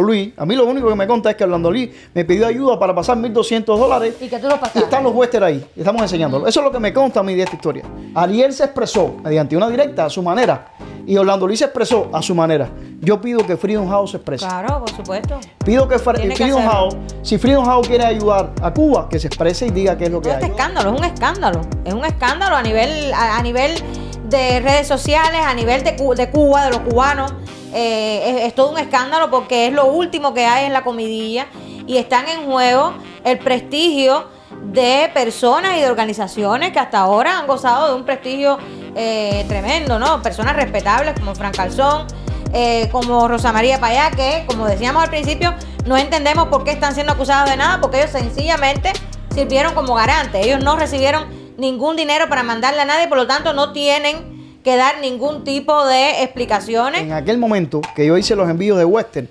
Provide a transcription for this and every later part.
Luis, a mí lo único que me conta es que Orlando Luis me pidió ayuda para pasar $1,200 y que tú lo pasaste. y están los Western ahí, estamos enseñándolo. Eso es lo que me conta a mí de esta historia. Ariel se expresó mediante una directa a su manera y Orlando Luis se expresó a su manera. Yo pido que Freedom House se exprese. Claro, por supuesto. Pido que Tiene que Freedom hacerlo. House, si Freedom House quiere ayudar a Cuba, que se exprese y diga qué es lo que Este hay. escándalo, es un escándalo. Es un escándalo a nivel de redes sociales, a nivel de Cuba, de los cubanos. Es todo un escándalo porque es lo último que hay en la comidilla y están en juego el prestigio de personas y de organizaciones que hasta ahora han gozado de un prestigio tremendo, ¿no? Personas respetables como Fran Calzón, como Rosa María Payá, que como decíamos al principio, no entendemos por qué están siendo acusados de nada, porque ellos sencillamente sirvieron como garantes. Ellos no recibieron ningún dinero para mandarle a nadie, por lo tanto no tienen que dar ningún tipo de explicaciones. En aquel momento que yo hice los envíos de Western,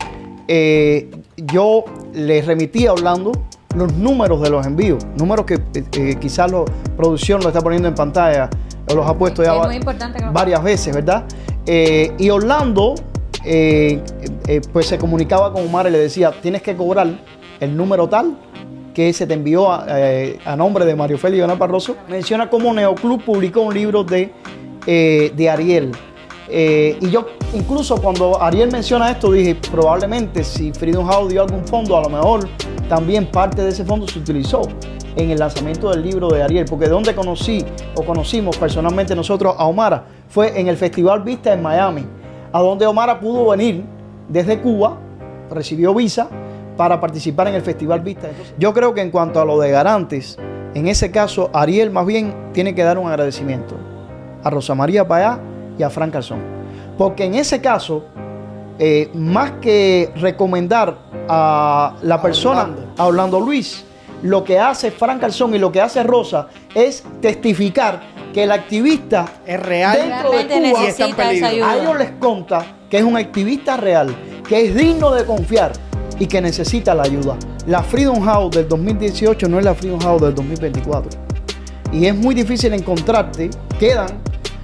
yo le remití a Orlando los números de los envíos, números que quizás la producción lo está poniendo en pantalla, o los ha puesto ya muy importante que varias veces, ¿verdad? Y Orlando pues se comunicaba con Omar y le decía, tienes que cobrar el número tal que se te envió a nombre de Mario Félix y Leonel Barroso. Menciona cómo Neoclub publicó un libro de Ariel. Y yo incluso cuando Ariel menciona esto dije, probablemente si Freedom House dio algún fondo, a lo mejor también parte de ese fondo se utilizó en el lanzamiento del libro de Ariel, porque de donde conocimos personalmente nosotros a Omara fue en el Festival Vista en Miami, a donde Omara pudo venir desde Cuba, recibió visa para participar en el Festival Vista. Entonces, yo creo que en cuanto a lo de garantes, en ese caso Ariel más bien tiene que dar un agradecimiento a Rosa María Payá y a Fran Calzón, porque en ese caso más que recomendar a la persona, a Orlando Luis, lo que hace Fran Calzón y lo que hace Rosa es testificar que el activista es real dentro de Cuba y está en peligro. a ellos les conta que es un activista real, que es digno de confiar y que necesita la ayuda. La Freedom House del 2018 no es la Freedom House del 2024. Y es muy difícil encontrarte,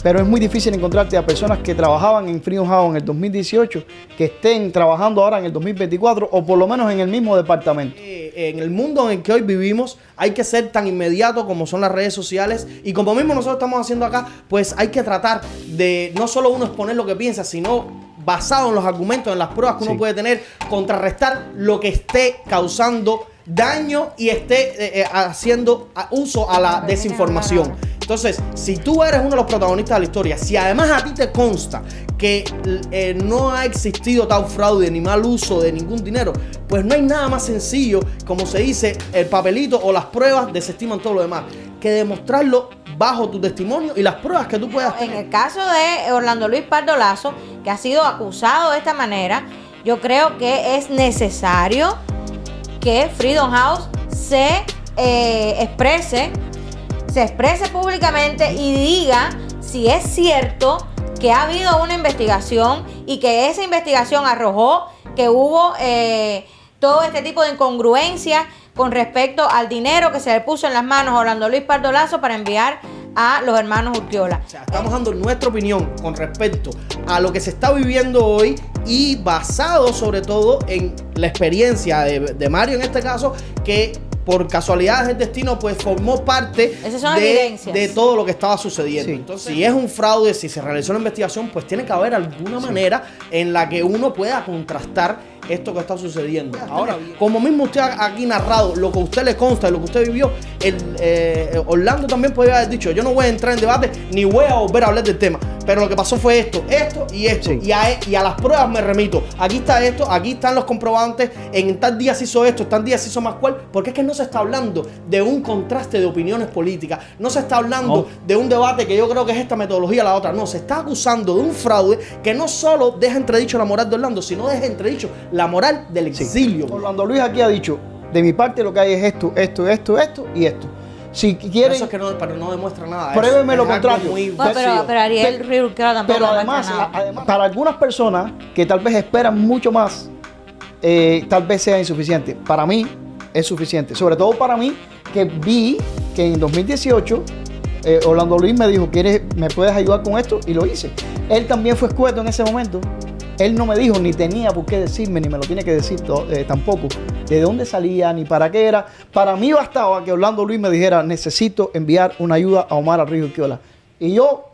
pero es muy difícil encontrarte a personas que trabajaban en Freedom House en el 2018 que estén trabajando ahora en el 2024 o por lo menos en el mismo departamento. En el mundo en el que hoy vivimos hay que ser tan inmediato como son las redes sociales y como mismo nosotros estamos haciendo acá, pues hay que tratar de no solo uno exponer lo que piensa, sino basado en los argumentos, en las pruebas que uno puede tener, contrarrestar lo que esté causando daño y esté haciendo uso a la desinformación. Entonces, si tú eres uno de los protagonistas de la historia, si además a ti te consta que no ha existido tal fraude ni mal uso de ningún dinero, pues no hay nada más sencillo, como se dice, el papelito o las pruebas desestiman todo lo demás, que demostrarlo bajo tu testimonio y las pruebas que tú puedas tener. En el caso de Orlando Luis Pardo Lazo, que ha sido acusado de esta manera, yo creo que es necesario que Freedom House se exprese públicamente y diga si es cierto que ha habido una investigación y que esa investigación arrojó que hubo todo este tipo de incongruencia con respecto al dinero que se le puso en las manos a Orlando Luis Pardo Lazo para enviar a los hermanos Urquiola. O sea, estamos dando nuestra opinión con respecto a lo que se está viviendo hoy y basado sobre todo en la experiencia de Mario en este caso, que por casualidades del destino pues formó parte de todo lo que estaba sucediendo. Sí. Entonces, si es un fraude, si se realizó una investigación, pues tiene que haber alguna manera en la que uno pueda contrastar esto que está sucediendo. Ahora, como mismo usted ha aquí narrado lo que a usted le consta y lo que usted vivió, Orlando también podría haber dicho, yo no voy a entrar en debate ni voy a volver a hablar del tema, pero lo que pasó fue esto y esto, sí. y a las pruebas me remito. Aquí está esto, aquí están los comprobantes, en tal día se hizo esto, en tal día se hizo más cual, porque es que no se está hablando de un contraste de opiniones políticas, no se está hablando de un debate que yo creo que es esta metodología la otra, no, se está acusando de un fraude que no solo deja entredicho la moral de Orlando, sino deja entredicho la moral del exilio. Sí. Orlando Luis aquí ha dicho, de mi parte lo que hay es esto y esto. Si quieren, eso es que pero no demuestra nada. Pruébeme lo contrario. Pero Ariel Urquiola tampoco. Pero además, para algunas personas que tal vez esperan mucho más, tal vez sea insuficiente. Para mí es suficiente. Sobre todo para mí, que vi que en 2018 Orlando Luis me dijo, ¿me puedes ayudar con esto? Y lo hice. Él también fue escueto en ese momento. Él no me dijo, ni tenía por qué decirme, ni me lo tiene que decir tampoco, de dónde salía, ni para qué era. Para mí bastaba que Orlando Luis me dijera, necesito enviar una ayuda a Omar Arrío Urquiola. Y yo,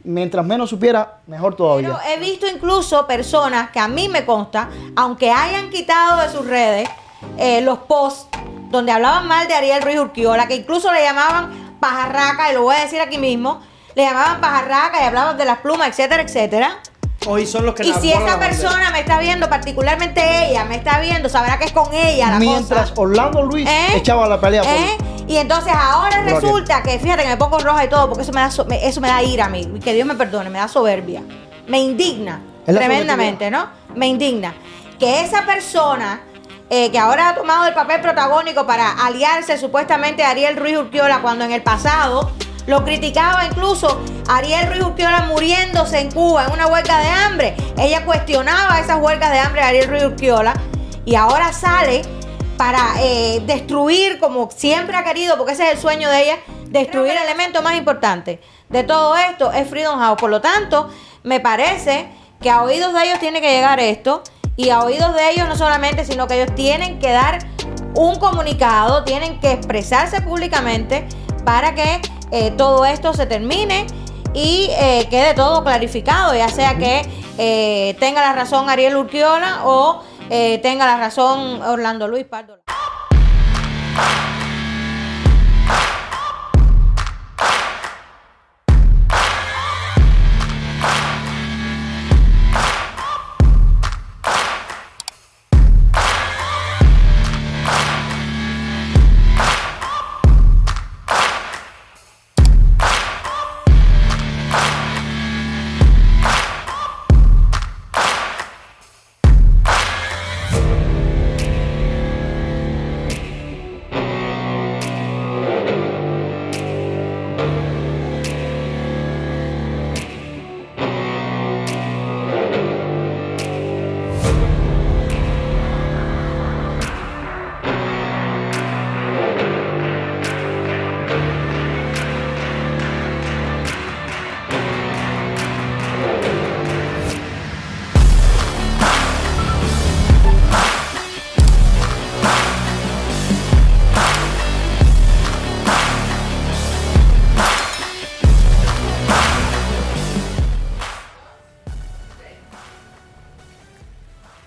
mientras menos supiera, mejor todavía. Pero he visto incluso personas que a mí me consta, aunque hayan quitado de sus redes los posts donde hablaban mal de Ariel Ruiz Urquiola, que incluso le llamaban pajarraca, y lo voy a decir aquí mismo, le llamaban pajarraca y hablaban de las plumas, etcétera, etcétera. Hoy son los que Y si esa persona me está viendo, particularmente ella, me está viendo, sabrá que es con ella la Mientras cosa. Orlando Luis echaba la pelea por... Y entonces ahora Gloria. resulta que, fíjate que me pongo roja y todo, porque eso me da ira a mí, que Dios me perdone, me da soberbia. Me indigna Es la tremendamente, ¿no? Me indigna que esa persona que ahora ha tomado el papel protagónico para aliarse supuestamente a Ariel Ruiz Urquiola, cuando en el pasado lo criticaba incluso Ariel Ruiz Urquiola muriéndose en Cuba en una huelga de hambre. Ella cuestionaba esas huelgas de hambre de Ariel Ruiz Urquiola y ahora sale para destruir, como siempre ha querido, porque ese es el sueño de ella, destruir el elemento más importante de todo esto, es Freedom House. Por lo tanto, me parece que a oídos de ellos tiene que llegar esto, y a oídos de ellos no solamente, sino que ellos tienen que dar un comunicado, tienen que expresarse públicamente para que todo esto se termine y quede todo clarificado, ya sea que tenga la razón Ariel Urquiola o tenga la razón Orlando Luis Pardo.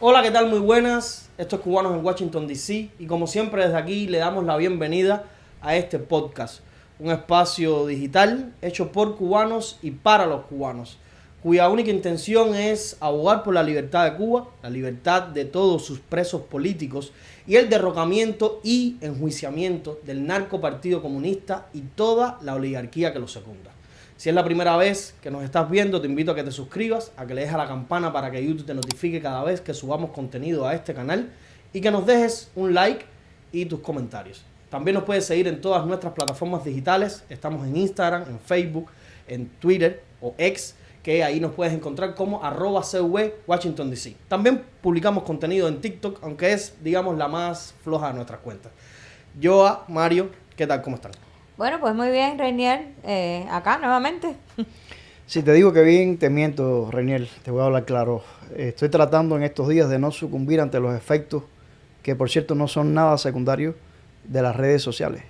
Hola, ¿qué tal? Muy buenas. Esto es Cubanos en Washington, D.C. Y como siempre desde aquí le damos la bienvenida a este podcast. Un espacio digital hecho por cubanos y para los cubanos, cuya única intención es abogar por la libertad de Cuba, la libertad de todos sus presos políticos y el derrocamiento y enjuiciamiento del narcopartido comunista y toda la oligarquía que lo secunda. Si es la primera vez que nos estás viendo, te invito a que te suscribas, a que le dejes a la campana para que YouTube te notifique cada vez que subamos contenido a este canal y que nos dejes un like y tus comentarios. También nos puedes seguir en todas nuestras plataformas digitales. Estamos en Instagram, en Facebook, en Twitter o X, que ahí nos puedes encontrar como @CW Washington DC. También publicamos contenido en TikTok, aunque es, digamos, la más floja de nuestras cuentas. Joa, Mario, ¿qué tal? ¿Cómo están? Bueno, pues muy bien, Reinier, acá nuevamente. Si te digo que bien, te miento, Reinier, te voy a hablar claro. Estoy tratando en estos días de no sucumbir ante los efectos, que por cierto no son nada secundarios, de las redes sociales.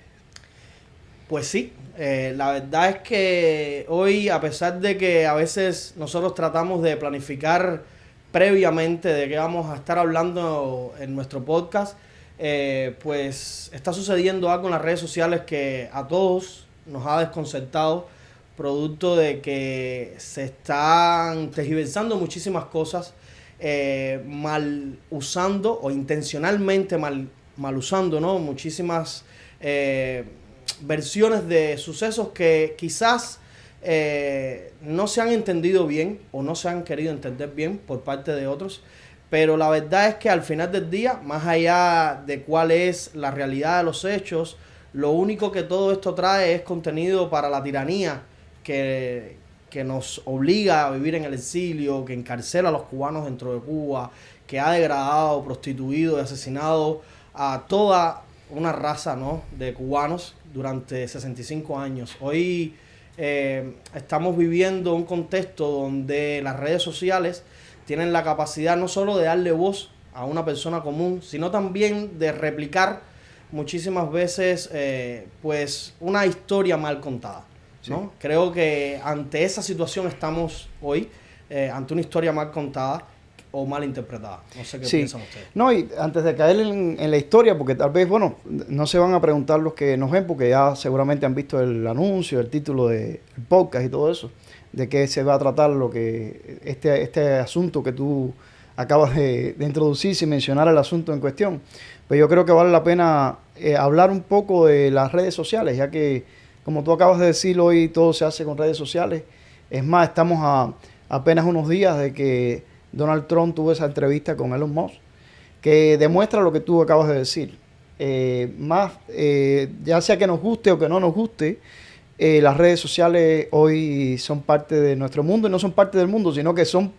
Pues sí, la verdad es que hoy, a pesar de que a veces nosotros tratamos de planificar previamente de qué vamos a estar hablando en nuestro podcast, pues está sucediendo algo en las redes sociales que a todos nos ha desconcertado, producto de que se están tergiversando muchísimas cosas, mal usando o intencionalmente mal usando, ¿no? Muchísimas versiones de sucesos que quizás no se han entendido bien o no se han querido entender bien por parte de otros. Pero la verdad es que al final del día, más allá de cuál es la realidad de los hechos, lo único que todo esto trae es contenido para la tiranía que nos obliga a vivir en el exilio, que encarcela a los cubanos dentro de Cuba, que ha degradado, prostituido y asesinado a toda una raza, ¿no?, de cubanos durante 65 años. Hoy estamos viviendo un contexto donde las redes sociales tienen la capacidad no solo de darle voz a una persona común, sino también de replicar muchísimas veces pues una historia mal contada, ¿no? Sí. Creo que ante esa situación estamos hoy, ante una historia mal contada o mal interpretada. No sé qué piensan ustedes. No, y antes de caer en la historia, porque tal vez, bueno, no se van a preguntar los que nos ven, porque ya seguramente han visto el anuncio, el título del podcast y todo eso, de qué se va a tratar lo que este asunto que tú acabas de introducir sin mencionar el asunto en cuestión. Pues yo creo que vale la pena hablar un poco de las redes sociales, ya que, como tú acabas de decir, hoy todo se hace con redes sociales. Es más, estamos a apenas unos días de que Donald Trump tuvo esa entrevista con Elon Musk, que demuestra lo que tú acabas de decir. Ya sea que nos guste o que no nos guste, las redes sociales hoy son parte de nuestro mundo, y no son parte del mundo, sino que son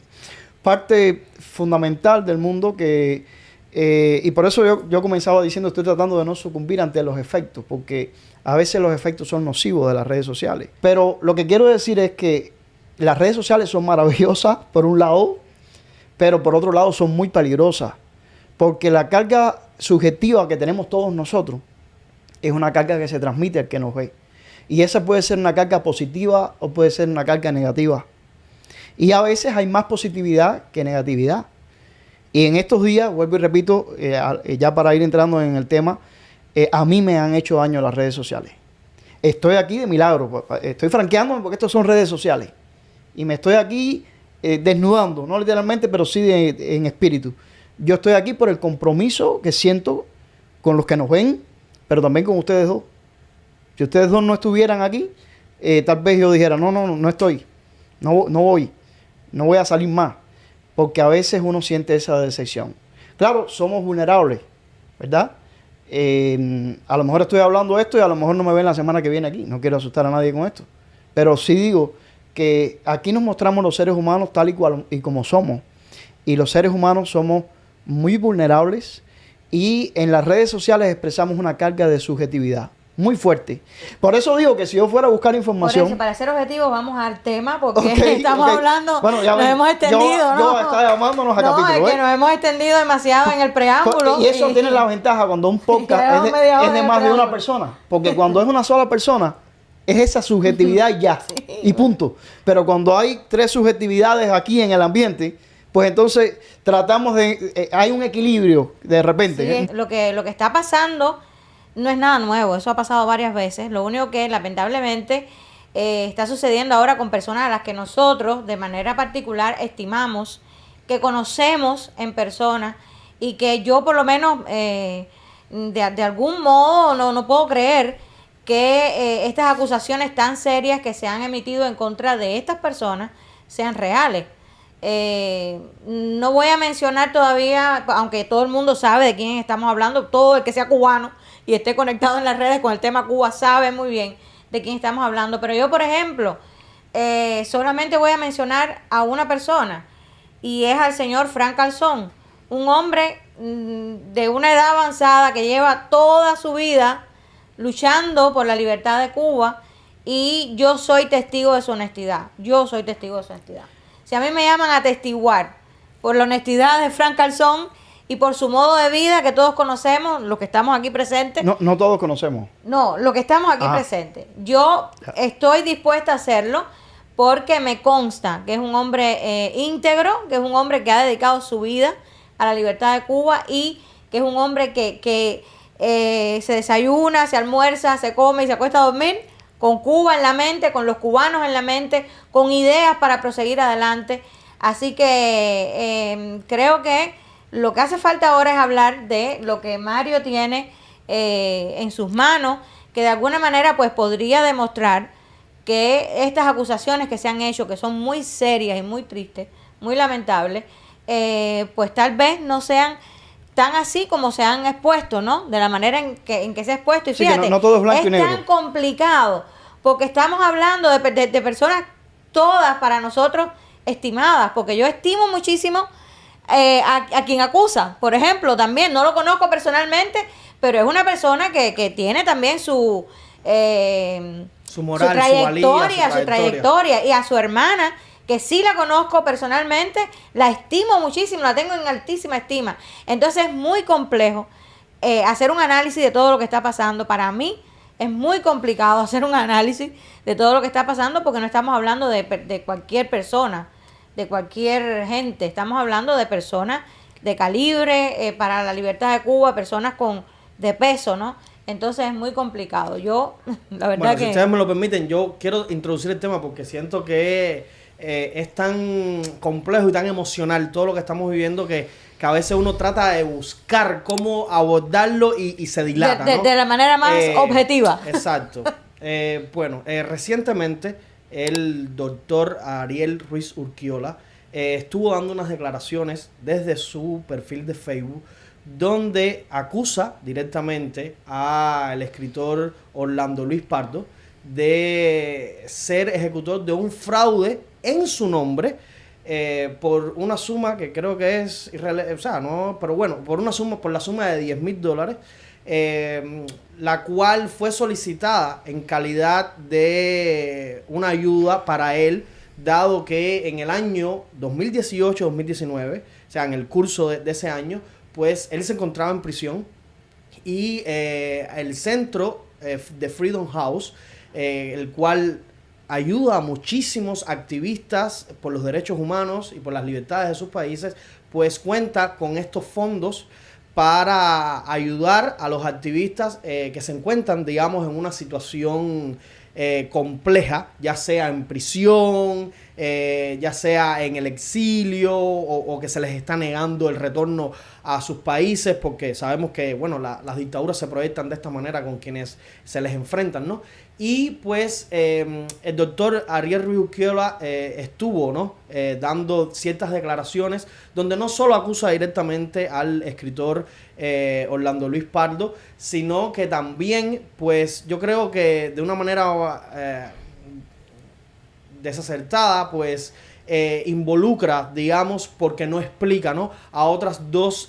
parte fundamental del mundo y por eso yo comenzaba diciendo, estoy tratando de no sucumbir ante los efectos, porque a veces los efectos son nocivos de las redes sociales. Pero lo que quiero decir es que las redes sociales son maravillosas por un lado, pero por otro lado son muy peligrosas, porque la carga subjetiva que tenemos todos nosotros es una carga que se transmite al que nos ve. Y esa puede ser una carga positiva o puede ser una carga negativa. Y a veces hay más positividad que negatividad. Y en estos días, vuelvo y repito, ya para ir entrando en el tema, a mí me han hecho daño las redes sociales. Estoy aquí de milagro, estoy franqueándome porque estos son redes sociales. Y me estoy aquí desnudando, no literalmente, pero sí en espíritu. Yo estoy aquí por el compromiso que siento con los que nos ven, pero también con ustedes dos. Si ustedes dos no estuvieran aquí, tal vez yo dijera, no estoy, no voy a salir más, porque a veces uno siente esa decepción. Claro, somos vulnerables, ¿verdad? A lo mejor estoy hablando esto y a lo mejor no me ven la semana que viene aquí. No quiero asustar a nadie con esto. Pero sí digo que aquí nos mostramos los seres humanos tal y cual y como somos. Y los seres humanos somos muy vulnerables y en las redes sociales expresamos una carga de subjetividad muy fuerte. Por eso digo que si yo fuera a buscar información... Por eso, para ser objetivos, vamos al tema, porque estamos hablando, bueno, nos hemos extendido, ¿no? Yo estaba llamándonos a capítulo. Es que nos hemos extendido demasiado en el preámbulo. Y eso tiene la ventaja cuando un podcast es de más de una persona. Porque cuando es una sola persona, es esa subjetividad ya, y punto. Pero cuando hay 3 subjetividades aquí en el ambiente, pues entonces tratamos de... hay un equilibrio de repente. Sí, lo que está pasando no es nada nuevo, eso ha pasado varias veces. Lo único que lamentablemente está sucediendo ahora con personas a las que nosotros de manera particular estimamos, que conocemos en persona y que yo por lo menos de algún modo no puedo creer que estas acusaciones tan serias que se han emitido en contra de estas personas sean reales. No voy a mencionar todavía, aunque todo el mundo sabe de quién estamos hablando, todo el que sea cubano y esté conectado en las redes con el tema Cuba sabe muy bien de quién estamos hablando. Pero yo, por ejemplo, solamente voy a mencionar a una persona, y es al señor Frank Calzón, un hombre de una edad avanzada que lleva toda su vida luchando por la libertad de Cuba, y yo soy testigo de su honestidad. Si a mí me llaman a testiguar por la honestidad de Frank Calzón y por su modo de vida que todos conocemos, los que estamos aquí presentes. No todos conocemos. No, los que estamos aquí presentes. Yo estoy dispuesta a hacerlo porque me consta que es un hombre íntegro, que es un hombre que ha dedicado su vida a la libertad de Cuba y que es un hombre que se desayuna, se almuerza, se come y se acuesta a dormir con Cuba en la mente, con los cubanos en la mente, con ideas para proseguir adelante. Así que creo que lo que hace falta ahora es hablar de lo que Mario tiene en sus manos, que de alguna manera pues podría demostrar que estas acusaciones que se han hecho, que son muy serias y muy tristes, muy lamentables, pues tal vez no sean tan así como se han expuesto, ¿no? De la manera en que se ha expuesto. Y fíjate, no todo es blanco y negro. Es tan complicado, porque estamos hablando de personas todas para nosotros estimadas, porque yo estimo muchísimo a quien acusa. Por ejemplo, también, no lo conozco personalmente, pero es una persona que tiene también su moral, su trayectoria, y a su hermana, que sí la conozco personalmente, la estimo muchísimo, la tengo en altísima estima. Entonces es muy complejo hacer un análisis de todo lo que está pasando. Para mí es muy complicado hacer un análisis de todo lo que está pasando porque no estamos hablando de cualquier persona, de cualquier gente. Estamos hablando de personas de calibre para la libertad de Cuba, personas de peso, ¿no? Entonces es muy complicado. Yo, la verdad bueno, que... si ustedes me lo permiten, yo quiero introducir el tema porque siento que es tan complejo y tan emocional todo lo que estamos viviendo que a veces uno trata de buscar cómo abordarlo y se dilata, ¿no? De la manera más objetiva. Exacto. Recientemente el doctor Ariel Ruiz Urquiola estuvo dando unas declaraciones desde su perfil de Facebook donde acusa directamente al escritor Orlando Luis Pardo de ser ejecutor de un fraude en su nombre por una suma que creo que es irrelevante, o sea, no, pero bueno, por la suma de $10,000, la cual fue solicitada en calidad de una ayuda para él, dado que en el año 2018-2019, o sea, en el curso de ese año, pues él se encontraba en prisión y el centro de Freedom House, el cual ayuda a muchísimos activistas por los derechos humanos y por las libertades de sus países, pues cuenta con estos fondos para ayudar a los activistas que se encuentran, digamos, en una situación compleja, ya sea en prisión, ya sea en el exilio o que se les está negando el retorno a sus países, porque sabemos que, bueno, las dictaduras se proyectan de esta manera con quienes se les enfrentan, ¿no? Y pues el doctor Ariel Ruiz Urquiola estuvo, ¿no? Dando ciertas declaraciones donde no solo acusa directamente al escritor Orlando Luis Pardo, sino que también, pues yo creo que de una manera desacertada, pues involucra, digamos, porque no explica, ¿no?, a otras dos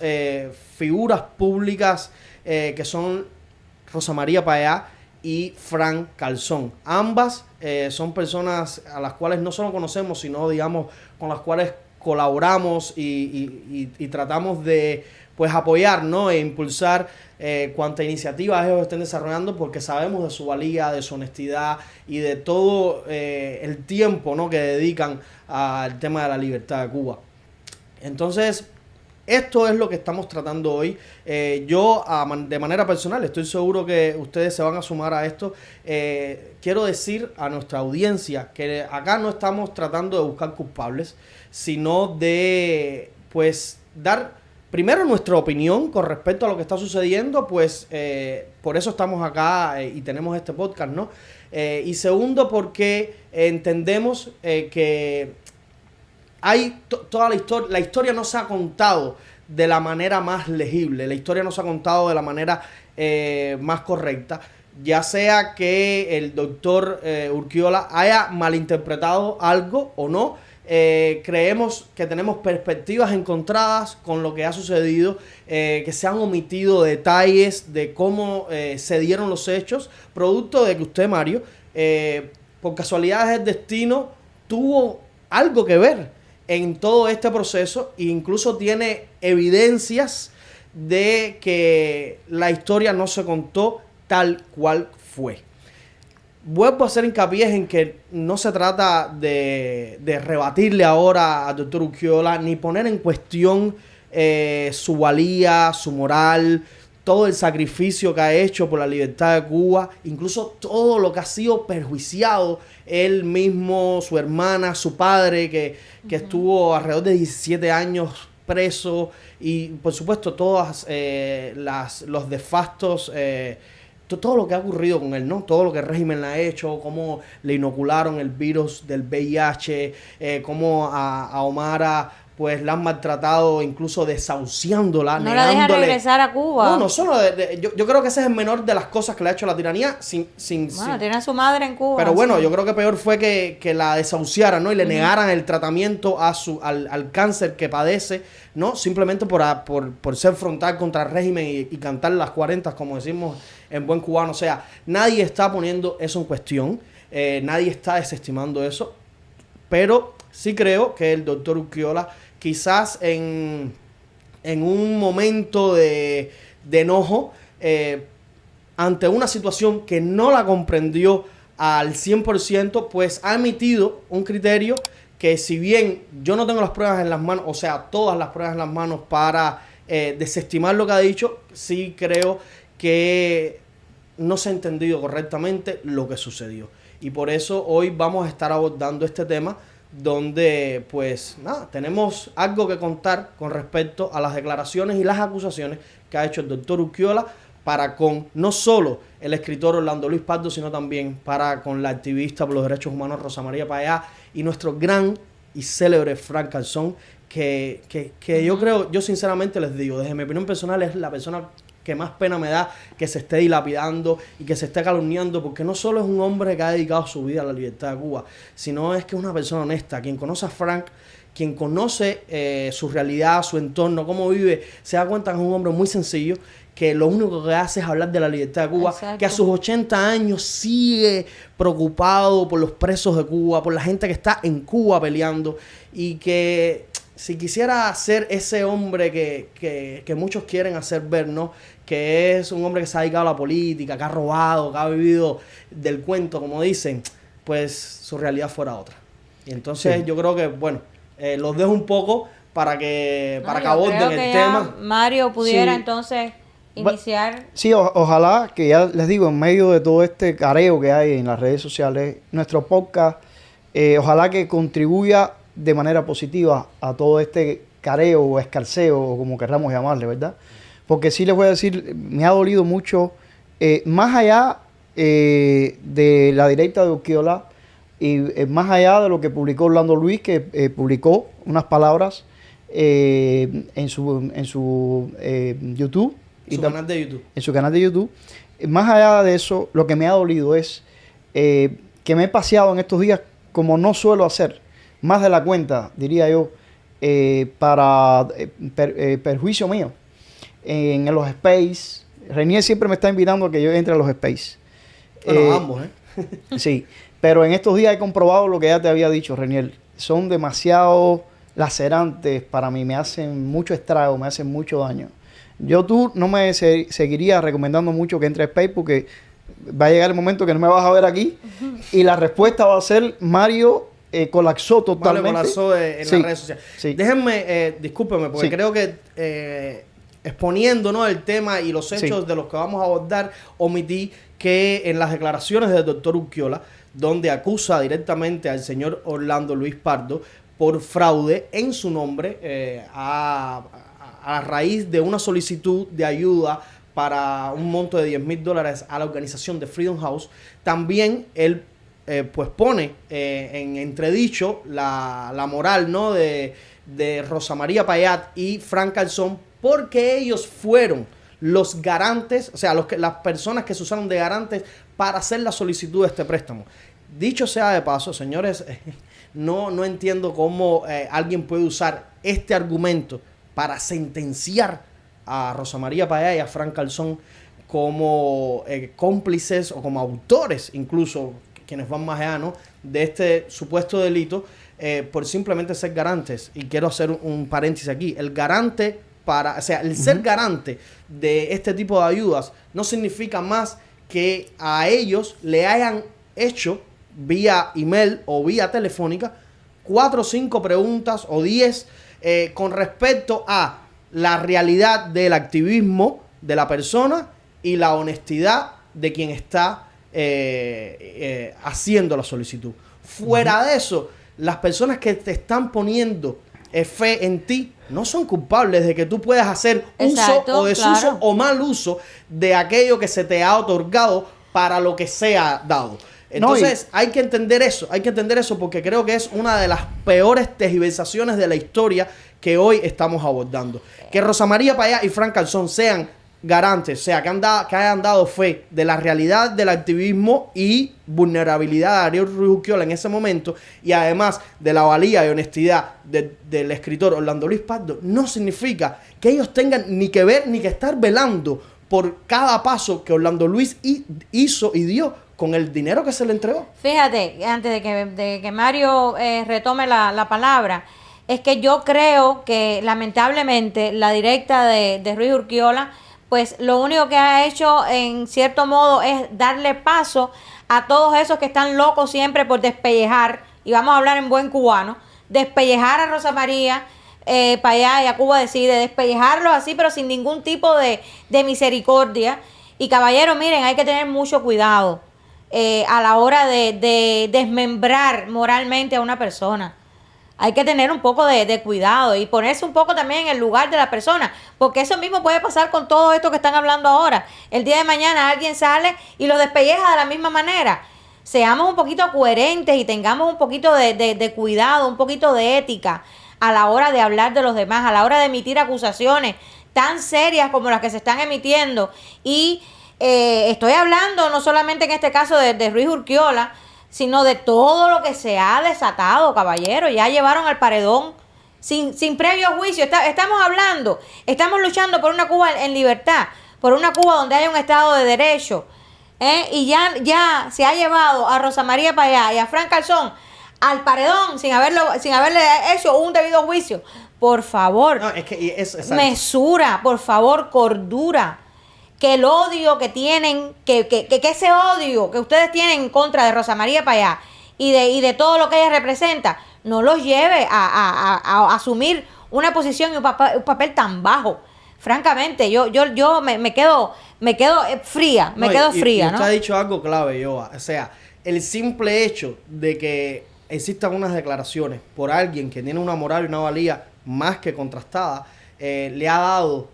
figuras públicas que son Rosa María Payá y Frank Calzón. Ambas son personas a las cuales no solo conocemos, sino, digamos, con las cuales colaboramos y tratamos de, pues, apoyar, ¿no?, e impulsar cuanta iniciativa ellos estén desarrollando, porque sabemos de su valía, de su honestidad y de todo el tiempo, ¿no?, que dedican al tema de la libertad de Cuba. Entonces, esto es lo que estamos tratando hoy. Yo, de manera personal, estoy seguro que ustedes se van a sumar a esto. Quiero decir a nuestra audiencia que acá no estamos tratando de buscar culpables, sino de, pues, dar primero nuestra opinión con respecto a lo que está sucediendo, pues por eso estamos acá y tenemos este podcast, ¿no? Y segundo, porque entendemos que hay toda la historia no se ha contado de la manera más legible, la historia no se ha contado de la manera más correcta, ya sea que el doctor Urquiola haya malinterpretado algo o no. Creemos que tenemos perspectivas encontradas con lo que ha sucedido, que se han omitido detalles de cómo se dieron los hechos, producto de que usted, Mario, por casualidades del destino, tuvo algo que ver en todo este proceso e incluso tiene evidencias de que la historia no se contó tal cual fue. Vuelvo a hacer hincapié en que no se trata de rebatirle ahora al doctor Urquiola ni poner en cuestión su valía, su moral, todo el sacrificio que ha hecho por la libertad de Cuba, incluso todo lo que ha sido perjuiciado él mismo, su hermana, su padre, que estuvo alrededor de 17 años preso, y por supuesto todos los desfastos, todo lo que ha ocurrido con él, ¿no? Todo lo que el régimen le ha hecho, cómo le inocularon el virus del VIH, cómo a Omara pues la han maltratado, incluso desahuciándola, no la dejan regresar a Cuba. No solo yo creo que ese es el menor de las cosas que le ha hecho la tiranía Tiene a su madre en Cuba. Pero bueno, sí. Yo creo que peor fue que la desahuciaran, ¿no? Y le negaran el tratamiento al cáncer que padece, ¿no? Simplemente por ser frontal contra el régimen y cantar las 40, como decimos en buen cubano. O sea, nadie está poniendo eso en cuestión, nadie está desestimando eso, pero sí creo que el doctor Urquiola, quizás en un momento de enojo, ante una situación que no la comprendió al 100%, pues ha emitido un criterio que, si bien yo no tengo las pruebas en las manos, o sea, todas las pruebas en las manos para desestimar lo que ha dicho, sí creo que no se ha entendido correctamente lo que sucedió. Y por eso hoy vamos a estar abordando este tema, donde pues nada, tenemos algo que contar con respecto a las declaraciones y las acusaciones que ha hecho el doctor Urquiola para con no solo el escritor Orlando Luis Pardo, sino también para con la activista por los derechos humanos Rosa María Payá y nuestro gran y célebre Frank Calzón, que yo creo, yo sinceramente les digo, desde mi opinión personal, es la persona que más pena me da que se esté dilapidando y que se esté calumniando, porque no solo es un hombre que ha dedicado su vida a la libertad de Cuba, sino es que es una persona honesta. Quien conoce a Frank, quien conoce su realidad, su entorno, cómo vive, se da cuenta que es un hombre muy sencillo, que lo único que hace es hablar de la libertad de Cuba. Exacto. Que a sus 80 años sigue preocupado por los presos de Cuba, por la gente que está en Cuba peleando, y que si quisiera ser ese hombre que muchos quieren hacer ver, ¿no? Que es un hombre que se ha dedicado a la política, que ha robado, que ha vivido del cuento, como dicen, pues su realidad fuera otra. Y entonces yo creo que, bueno, los dejo un poco para que aborden el tema. Mario pudiera entonces iniciar. Sí, ojalá que, ya les digo, en medio de todo este careo que hay en las redes sociales, nuestro podcast, ojalá que contribuya de manera positiva a todo este careo o escarceo, o como queramos llamarle, ¿verdad? Porque sí les voy a decir, me ha dolido mucho, más allá de la directa de Urquiola y más allá de lo que publicó Orlando Luis, que publicó unas palabras en su YouTube. Canal de YouTube. En su canal de YouTube. Más allá de eso, lo que me ha dolido es que me he paseado en estos días, como no suelo hacer, más de la cuenta, diría yo, para perjuicio mío, en los space. Renier siempre me está invitando a que yo entre a los space. Bueno, ambos, Sí, pero en estos días he comprobado lo que ya te había dicho, Renier. Son demasiado lacerantes para mí, me hacen mucho estrago, me hacen mucho daño. Tú no me seguiría recomendando mucho que entre a space, porque va a llegar el momento que no me vas a ver aquí y la respuesta va a ser Mario colapsó totalmente. Vale, colapsó en las redes sociales. Sí. Déjenme, discúlpeme, porque creo que exponiendo, ¿no?, el tema y los hechos de los que vamos a abordar, omití que en las declaraciones del doctor Urquiola, donde acusa directamente al señor Orlando Luis Pardo por fraude en su nombre, a raíz de una solicitud de ayuda para un monto de $10,000 a la organización de Freedom House, también él pues pone en entredicho la moral, ¿no?, de Rosa María Payá y Frank Calzón, porque ellos fueron los garantes, o sea, las personas que se usaron de garantes para hacer la solicitud de este préstamo. Dicho sea de paso, señores, no entiendo cómo alguien puede usar este argumento para sentenciar a Rosa María Payá y a Frank Calzón como cómplices o como autores, incluso quienes van más allá, ¿no?, de este supuesto delito, por simplemente ser garantes. Y quiero hacer un paréntesis aquí. El garante el ser garante de este tipo de ayudas no significa más que a ellos le hayan hecho vía email o vía telefónica 4 o 5 preguntas o 10 con respecto a la realidad del activismo de la persona y la honestidad de quien está haciendo la solicitud. Fuera de eso, las personas que te están poniendo fe en ti no son culpables de que tú puedas hacer uso o desuso o mal uso de aquello que se te ha otorgado para lo que sea dado. Entonces hay que entender eso, porque creo que es una de las peores tergiversaciones de la historia que hoy estamos abordando. Que Rosa María Payá y Frank Calzón sean garantes, o sea, que hayan dado fe de la realidad del activismo y vulnerabilidad de Ariel Ruiz Urquiola en ese momento, y además de la valía y honestidad del escritor Orlando Luis Pardo, no significa que ellos tengan ni que ver ni que estar velando por cada paso que Orlando Luis hizo y dio con el dinero que se le entregó. Fíjate, antes de que Mario retome la palabra, es que yo creo que lamentablemente la directa de Ruiz Urquiola, pues lo único que ha hecho en cierto modo es darle paso a todos esos que están locos siempre por despellejar, y vamos a hablar en buen cubano, despellejar a Rosa María para allá, y a Cuba decide despellejarlos así, pero sin ningún tipo de misericordia. Y caballeros, miren, hay que tener mucho cuidado a la hora de desmembrar moralmente a una persona. Hay que tener un poco de cuidado y ponerse un poco también en el lugar de la persona, porque eso mismo puede pasar con todo esto que están hablando ahora. El día de mañana alguien sale y lo despelleja de la misma manera. Seamos un poquito coherentes y tengamos un poquito de cuidado, un poquito de ética a la hora de hablar de los demás, a la hora de emitir acusaciones tan serias como las que se están emitiendo. Y estoy hablando no solamente en este caso de Ruiz Urquiola, sino de todo lo que se ha desatado, caballero. Ya llevaron al paredón sin previo juicio. Estamos luchando por una Cuba en libertad, por una Cuba donde haya un Estado de Derecho. Y ya se ha llevado a Rosa María para allá y a Frank Calzón al paredón sin haberle hecho un debido juicio. Por favor, No, es que mesura, por favor, cordura. Que el odio que tienen, que ese odio que ustedes tienen en contra de Rosa María para allá y de todo lo que ella representa, no los lleve a asumir una posición y un papel tan bajo. Francamente, yo me quedo fría, No, fría, y ¿no? usted ha dicho algo clave, Yoa. O sea, el simple hecho de que existan unas declaraciones por alguien que tiene una moral y una valía más que contrastada, le ha dado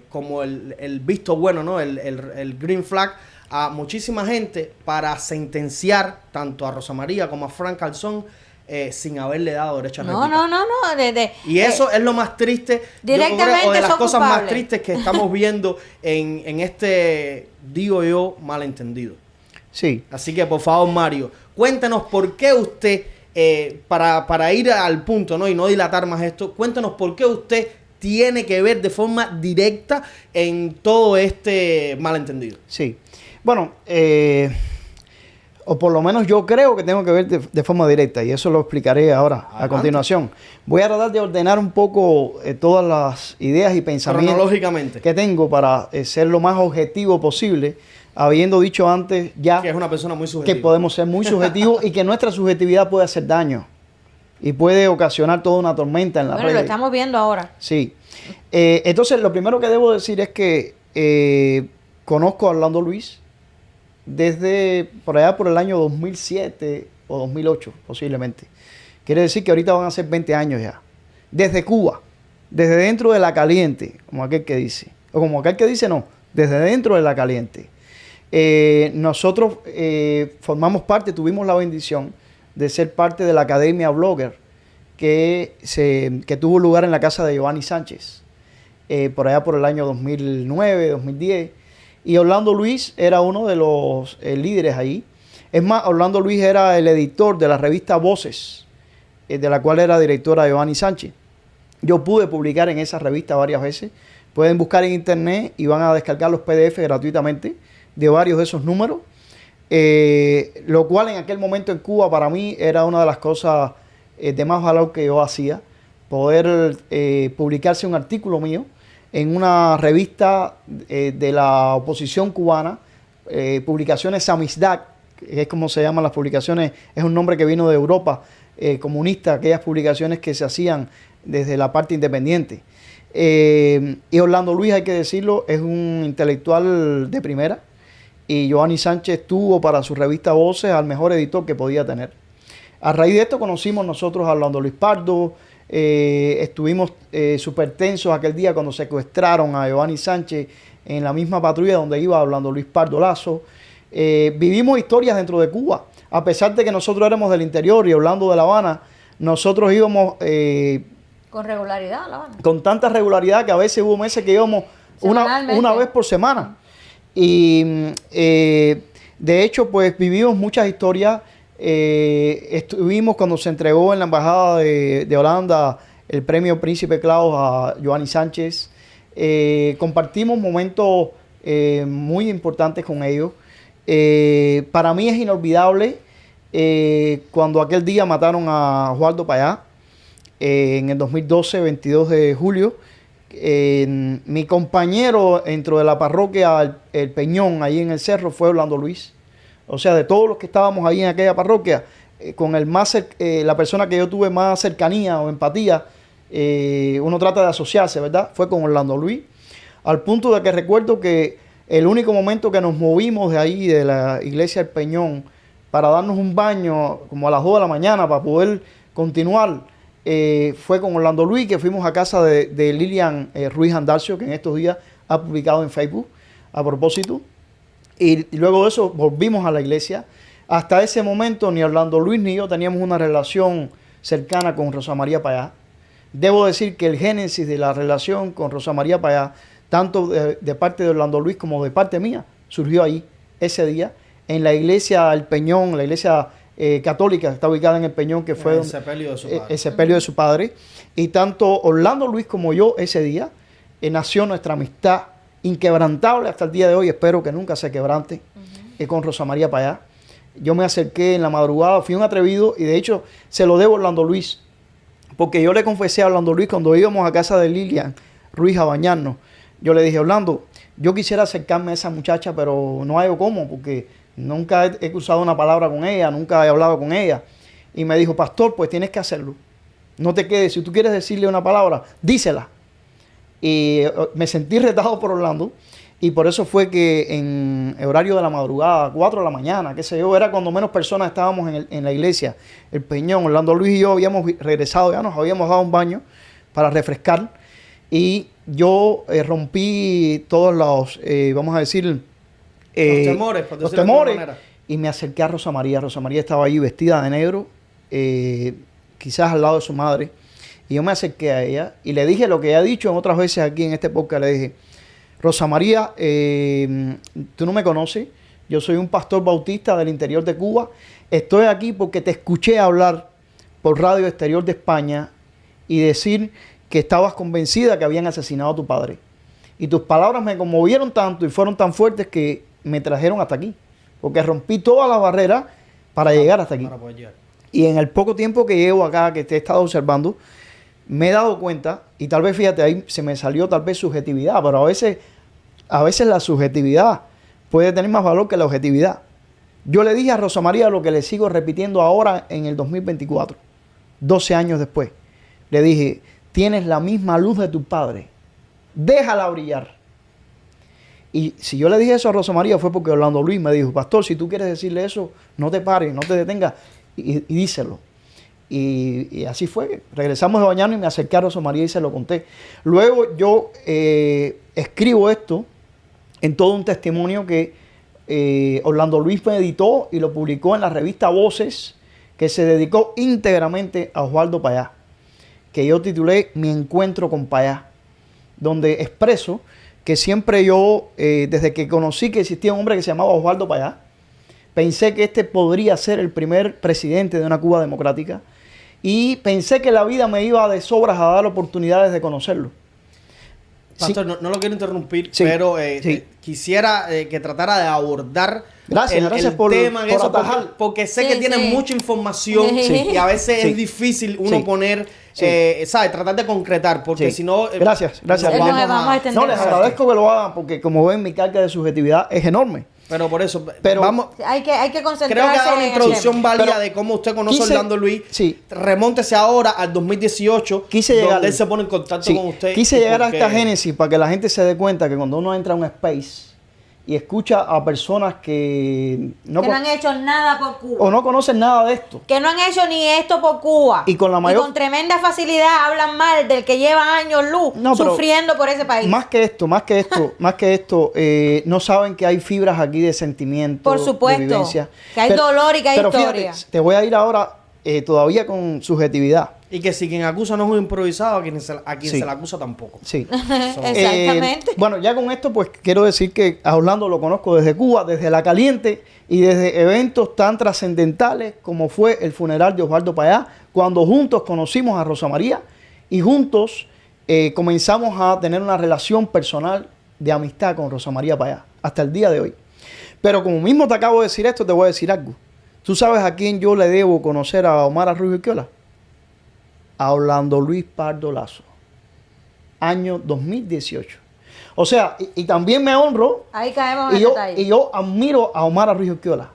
como el visto bueno, ¿no? El green flag a muchísima gente para sentenciar tanto a Rosa María como a Frank Calzón sin haberle dado derecho a réplica. No. Y eso es lo más triste, Directamente o de las son cosas culpables. más tristes que estamos viendo en este, digo yo, malentendido. Sí. Así que, por favor, Mario, cuéntenos por qué usted, para ir al punto, ¿no? Y no dilatar más esto, cuéntenos por qué usted tiene que ver de forma directa en todo este malentendido. Sí. Bueno, o por lo menos yo creo que tengo que ver de forma directa, y eso lo explicaré ahora, Adelante. a continuación. Voy a tratar de ordenar un poco todas las ideas y pensamientos Cronológicamente. que tengo para ser lo más objetivo posible, habiendo dicho antes ya Que es una persona muy subjetiva. que podemos ser muy subjetivos y que nuestra subjetividad puede hacer daño y puede ocasionar toda una tormenta en la Bueno, red. lo estamos viendo ahora. Sí. Entonces, lo primero que debo decir es que conozco a Orlando Luis desde por allá por el año 2007 o 2008, posiblemente. Quiere decir que ahorita van a ser 20 años ya. Desde Cuba, desde dentro de la caliente, como aquel que dice. O como aquel que dice, no, desde dentro de la caliente. Nosotros formamos parte, tuvimos la bendición de ser parte de la Academia Blogger que tuvo lugar en la casa de Giovanni Sánchez, por allá por el año 2009, 2010. Y Orlando Luis era uno de los líderes ahí. Es más, Orlando Luis era el editor de la revista Voces, de la cual era directora Giovanni Sánchez. Yo pude publicar en esa revista varias veces. Pueden buscar en internet y van a descargar los PDF gratuitamente de varios de esos números. Lo cual en aquel momento en Cuba para mí era una de las cosas de más valor que yo hacía. Poder publicarse un artículo mío en una revista de la oposición cubana, Publicaciones Samizdat, que es como se llaman las publicaciones, es un nombre que vino de Europa comunista, aquellas publicaciones que se hacían desde la parte independiente. Y Orlando Luis, hay que decirlo, es un intelectual de primera, y Giovanni Sánchez tuvo para su revista Voces al mejor editor que podía tener. A raíz de esto conocimos nosotros a Orlando Luis Pardo. Estuvimos súper tensos aquel día cuando secuestraron a Giovanni Sánchez en la misma patrulla donde iba Orlando Luis Pardo Lazo. Vivimos historias dentro de Cuba. A pesar de que nosotros éramos del interior y Orlando de La Habana, nosotros íbamos Con regularidad, La Habana. con tanta regularidad que a veces hubo meses que íbamos Semanalmente. una vez por semana. Y de hecho, pues vivimos muchas historias. Estuvimos cuando se entregó en la embajada de Holanda el premio Príncipe Claus a Giovanni Sánchez. Compartimos momentos muy importantes con ellos. Para mí es inolvidable cuando aquel día mataron a Osvaldo Payá, en el 2012, 22 de julio. Mi compañero dentro de la parroquia El Peñón, ahí en el cerro, fue Orlando Luis. O sea, de todos los que estábamos ahí en aquella parroquia, con la persona que yo tuve más cercanía o empatía, uno trata de asociarse, ¿verdad? Fue con Orlando Luis, al punto de que recuerdo que el único momento que nos movimos de ahí, de la iglesia del Peñón, para darnos un baño como a las 2 de la mañana para poder continuar, fue con Orlando Luis, que fuimos a casa de Lilian Ruiz Andarcio, que en estos días ha publicado en Facebook a propósito. Y luego de eso volvimos a la iglesia. Hasta ese momento ni Orlando Luis ni yo teníamos una relación cercana con Rosa María Payá. Debo decir que el génesis de la relación con Rosa María Payá, tanto de parte de Orlando Luis como de parte mía, surgió ahí, ese día, en la iglesia El Peñón, la iglesia católica que está ubicada en El Peñón, que fue el sepelio de su padre. El sepelio de su padre. Y tanto Orlando Luis como yo ese día nació nuestra amistad inquebrantable hasta el día de hoy. Espero que nunca se quebrante con Rosa María Payá. Yo me acerqué en la madrugada, fui un atrevido y de hecho se lo debo a Orlando Luis, porque yo le confesé a Orlando Luis cuando íbamos a casa de Lilian Ruiz a bañarnos. Yo le dije: Orlando, yo quisiera acercarme a esa muchacha, pero no hay cómo, porque nunca he cruzado una palabra con ella, nunca he hablado con ella. Y me dijo: pastor, pues tienes que hacerlo. No te quedes, si tú quieres decirle una palabra, dísela. Y me sentí retado por Orlando, y por eso fue que en horario de la madrugada, 4 de la mañana, qué sé yo, era cuando menos personas estábamos en la iglesia, El Peñón. Orlando Luis y yo habíamos regresado, ya nos habíamos dado un baño para refrescar, y yo rompí todos los, vamos a decir, los temores, por decirlo de alguna manera. Y me acerqué a Rosa María. Rosa María estaba ahí vestida de negro, quizás al lado de su madre. Y yo me acerqué a ella y le dije lo que he dicho en otras veces aquí en este podcast. Le dije: Rosa María, tú no me conoces. Yo soy un pastor bautista del interior de Cuba. Estoy aquí porque te escuché hablar por Radio Exterior de España y decir que estabas convencida que habían asesinado a tu padre. Y tus palabras me conmovieron tanto y fueron tan fuertes que me trajeron hasta aquí. Porque rompí todas las barreras para llegar hasta aquí. Para poder llegar. Y en el poco tiempo que llevo acá, que te he estado observando, me he dado cuenta, y tal vez, fíjate, ahí se me salió tal vez subjetividad, pero a veces la subjetividad puede tener más valor que la objetividad. Yo le dije a Rosa María lo que le sigo repitiendo ahora en el 2024, 12 años después. Le dije: tienes la misma luz de tu padre, déjala brillar. Y si yo le dije eso a Rosa María fue porque Orlando Luis me dijo: pastor, si tú quieres decirle eso, no te pares, no te detengas y díselo. Y así fue. Regresamos de bañarnos y me acerqué a Rosa María y se lo conté. Luego yo escribo esto en todo un testimonio que Orlando Luis me editó y lo publicó en la revista Voces, que se dedicó íntegramente a Osvaldo Payá, que yo titulé Mi encuentro con Payá, donde expreso que siempre yo, desde que conocí que existía un hombre que se llamaba Osvaldo Payá, pensé que este podría ser el primer presidente de una Cuba democrática, y pensé que la vida me iba de sobras a dar oportunidades de conocerlo. Pastor, Sí. no lo quiero interrumpir, Sí. pero Sí. quisiera que tratara de abordar Gracias el por tema, por atajar. porque sé Sí, que tiene sí. mucha información Sí. y a veces Sí. es difícil uno Sí. poner, Sí. ¿sabes? Tratar de concretar, porque Sí. si no... Gracias. Nos vamos a extender. No, les agradezco que lo hagan, porque como ven, mi carga de subjetividad es enorme. Pero por eso, Pero- vamos... Hay que Creo concentrarse que ha dado una en el introducción tema. válida Pero de cómo usted conoce a quise- Orlando Luis. sí. Remóntese ahora al 2018, Quise donde llegar- él se pone en contacto Sí, con usted. quise y llegar a porque- esta génesis para que la gente se dé cuenta que cuando uno entra a un space y escucha a personas que no, Que no han hecho nada por Cuba. o no conocen nada de esto, Que no han hecho ni esto por Cuba. Y con la mayor- con tremenda facilidad hablan mal del que lleva años luz No, pero sufriendo por ese país. más que esto, no saben que hay fibras aquí de sentimiento, Por supuesto, de vivencia. que hay dolor y que hay pero historia. Fíjate, te voy a ir ahora todavía con subjetividad. Y que si quien acusa no es un improvisado, a quien Sí. se le acusa tampoco. Sí. Exactamente. Bueno, ya con esto, pues quiero decir que a Orlando lo conozco desde Cuba, desde La Caliente y desde eventos tan trascendentales como fue el funeral de Osvaldo Payá, cuando juntos conocimos a Rosa María y juntos comenzamos a tener una relación personal de amistad con Rosa María Payá, hasta el día de hoy. Pero como mismo te acabo de decir esto, te voy a decir algo. ¿Tú sabes a quién yo le debo conocer a Omar Arroyo Urquiola? A Orlando Luis Pardo Lazo. Año 2018. O sea, y también me honro. Ahí caemos en el detalle. Y yo admiro a Omar Arroyo Urquiola.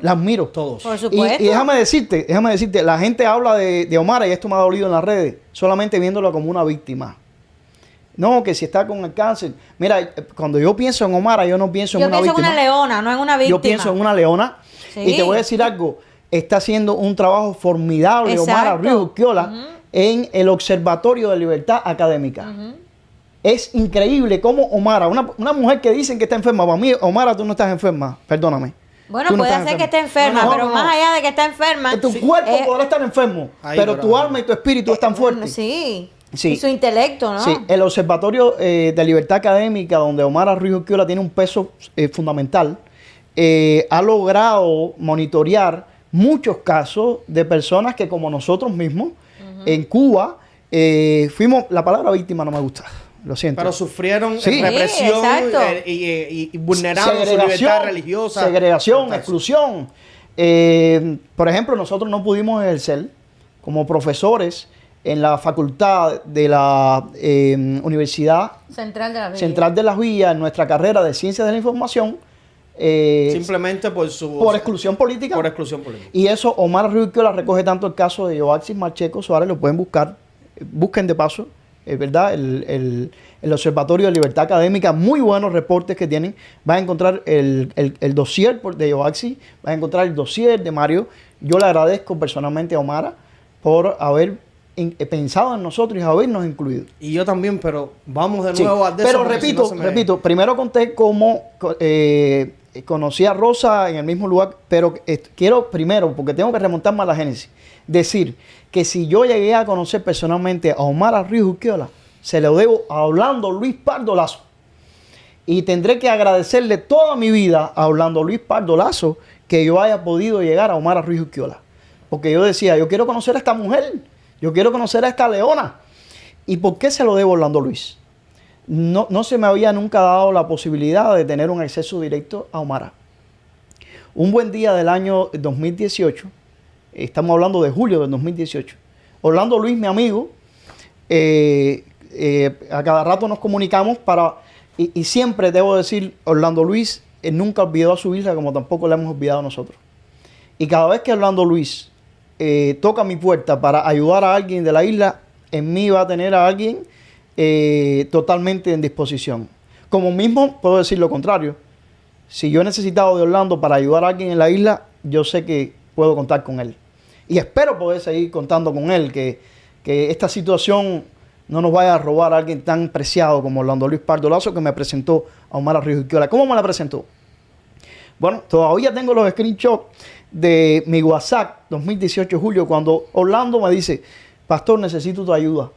La admiro. Todos. Por supuesto. Y déjame decirte, la gente habla de Omar, y esto me ha dolido en las redes, solamente viéndolo como una víctima. No, que si está con el cáncer. Mira, cuando yo pienso en Omar, yo no pienso en una víctima. Yo pienso en una leona, no en una víctima. Yo pienso en una leona. Sí. Y te voy a decir algo. Está haciendo un trabajo formidable Omar Arroyo Urquiola en el Observatorio de Libertad Académica. Es increíble cómo Omar, una mujer que dicen que está enferma, para mí, Omar, tú no estás enferma, perdóname. Bueno, puede ser que esté enferma, pero más allá de que está enferma. Tu cuerpo podrá estar enfermo, pero tu alma y tu espíritu están fuertes. Sí. Sí. Y su intelecto, ¿no? Sí, el Observatorio de Libertad Académica, donde Omar Arroyo Urquiola tiene un peso fundamental, ha logrado monitorear muchos casos de personas que, como nosotros mismos, en Cuba, fuimos, la palabra víctima no me gusta, lo siento. Pero sufrieron Sí. represión exacto. y vulneraron su libertad religiosa. Segregación, exclusión. Por ejemplo, nosotros no pudimos ejercer como profesores en la facultad de la Universidad Central de la Villa. Central de las Villas, en nuestra carrera de Ciencias de la Información, Simplemente por exclusión política. Por exclusión política. Y eso Omar Arroyo Urquiola recoge tanto el caso de Joaquín Marcheco Suárez, lo pueden buscar, busquen de paso, ¿verdad? El Observatorio de Libertad Académica, muy buenos reportes que tienen. Van a encontrar el dossier de Joaquín, van a encontrar el dossier de Mario. Yo le agradezco personalmente a Omar por haber pensado en nosotros y habernos incluido. Y yo también, pero vamos de nuevo a Pero repito, primero conté cómo conocí a Rosa en el mismo lugar, pero quiero primero, porque tengo que remontarme a la génesis, decir que si yo llegué a conocer personalmente a Omar Arroyo Urquiola, se lo debo a Orlando Luis Pardo Lazo. Y tendré que agradecerle toda mi vida a Orlando Luis Pardo Lazo que yo haya podido llegar a Omar Arroyo Urquiola. Porque yo decía, yo quiero conocer a esta mujer, yo quiero conocer a esta leona. ¿Y por qué se lo debo a Orlando Luis? No se me había nunca dado la posibilidad de tener un acceso directo a Omar. Un buen día del año 2018, estamos hablando de julio del 2018, Orlando Luis, mi amigo, a cada rato nos comunicamos y siempre debo decir, Orlando Luis nunca olvidó a su isla como tampoco la hemos olvidado nosotros. Y cada vez que Orlando Luis toca mi puerta para ayudar a alguien de la isla, en mí va a tener a alguien totalmente en disposición. Como mismo puedo decir lo contrario. Si yo he necesitado de Orlando para ayudar a alguien en la isla, yo sé que puedo contar con él. Y espero poder seguir contando con él, que esta situación no nos vaya a robar a alguien tan preciado como Orlando Luis Pardo Lazo, que me presentó a Omar Arroyo Urquiola. ¿Cómo me la presentó? Bueno, todavía tengo los screenshots de mi WhatsApp 2018 julio, cuando Orlando me dice, pastor, necesito tu ayuda.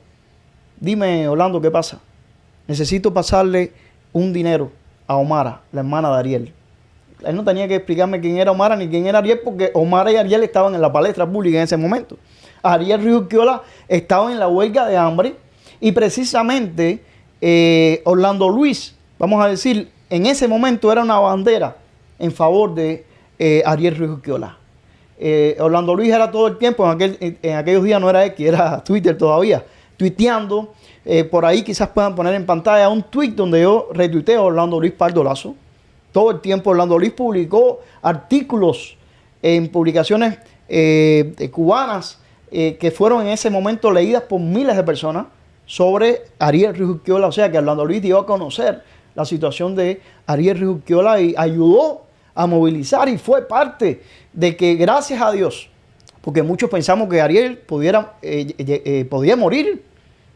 Dime, Orlando, ¿qué pasa? Necesito pasarle un dinero a Omara, la hermana de Ariel. Él no tenía que explicarme quién era Omara ni quién era Ariel, porque Omara y Ariel estaban en la palestra pública en ese momento. Ariel Ríos Urquiola estaba en la huelga de hambre y precisamente Orlando Luis, vamos a decir, en ese momento era una bandera en favor de Ariel Ríos Urquiola. Orlando Luis era todo el tiempo, en aquellos días no era X, era Twitter todavía, tuiteando. Por ahí quizás puedan poner en pantalla un tweet donde yo retuiteo a Orlando Luis Pardo Lazo. Todo el tiempo Orlando Luis publicó artículos en publicaciones cubanas que fueron en ese momento leídas por miles de personas sobre Ariel Ríos Urquiola. O sea que Orlando Luis dio a conocer la situación de Ariel Ríos Urquiola y ayudó a movilizar y fue parte de que, gracias a Dios, porque muchos pensamos que Ariel podía morir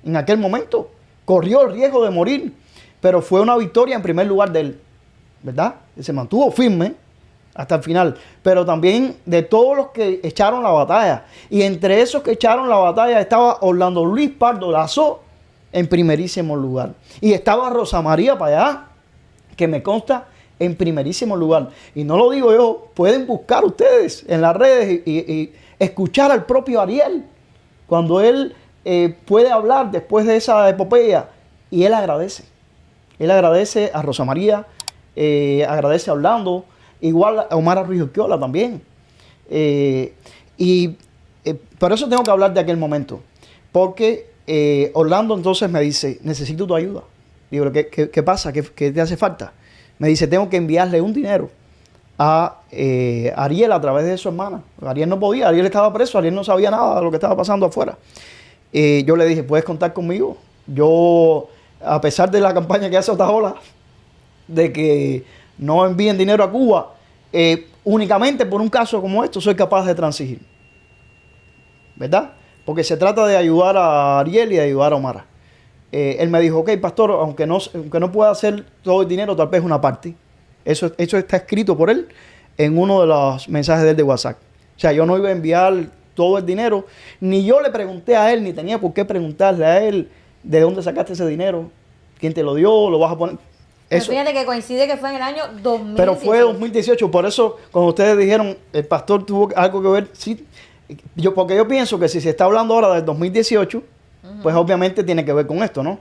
en aquel momento, corrió el riesgo de morir, pero fue una victoria en primer lugar de él, ¿verdad? Se mantuvo firme hasta el final, pero también de todos los que echaron la batalla. Y entre esos que echaron la batalla estaba Orlando Luis Pardo Lazo en primerísimo lugar. Y estaba Rosa María Payá, que me consta en primerísimo lugar. Y no lo digo yo, pueden buscar ustedes en las redes y escuchar al propio Ariel cuando él puede hablar después de esa epopeya, y él agradece. Él agradece a Rosa María, agradece a Orlando igual a Omar Ruiz Urquiola también. Por eso tengo que hablar de aquel momento. Porque Orlando entonces me dice, necesito tu ayuda. Digo, ¿qué pasa? ¿Qué te hace falta? Me dice, tengo que enviarle un dinero a Ariel a través de su hermana. Ariel no podía, Ariel estaba preso, Ariel no sabía nada de lo que estaba pasando afuera. Yo le dije, ¿puedes contar conmigo? Yo, a pesar de la campaña que hace Otaola, de que no envíen dinero a Cuba, únicamente por un caso como esto soy capaz de transigir. ¿Verdad? Porque se trata de ayudar a Ariel y de ayudar a Omar. Él me dijo, ok, pastor, aunque no pueda hacer todo el dinero, tal vez una parte. Eso está escrito por él en uno de los mensajes de él de WhatsApp. O sea, yo no iba a enviar todo el dinero, ni yo le pregunté a él, ni tenía por qué preguntarle a él de dónde sacaste ese dinero, quién te lo dio, lo vas a poner. Eso. Fíjate que coincide que fue en el año 2018. Pero fue 2018, por eso cuando ustedes dijeron el pastor tuvo algo que ver, sí, porque yo pienso que si se está hablando ahora del 2018, pues obviamente tiene que ver con esto, ¿no?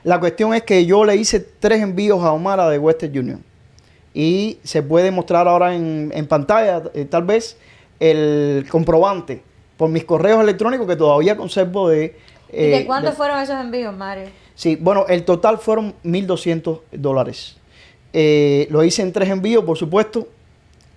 La cuestión es que yo le hice 3 envíos a Omar de Western Union. Y se puede mostrar ahora en pantalla, tal vez, el comprobante por mis correos electrónicos que todavía conservo de... ¿Y de cuánto fueron esos envíos, Mario? Sí, bueno, el total fueron $1,200. Lo hice en 3 envíos, por supuesto.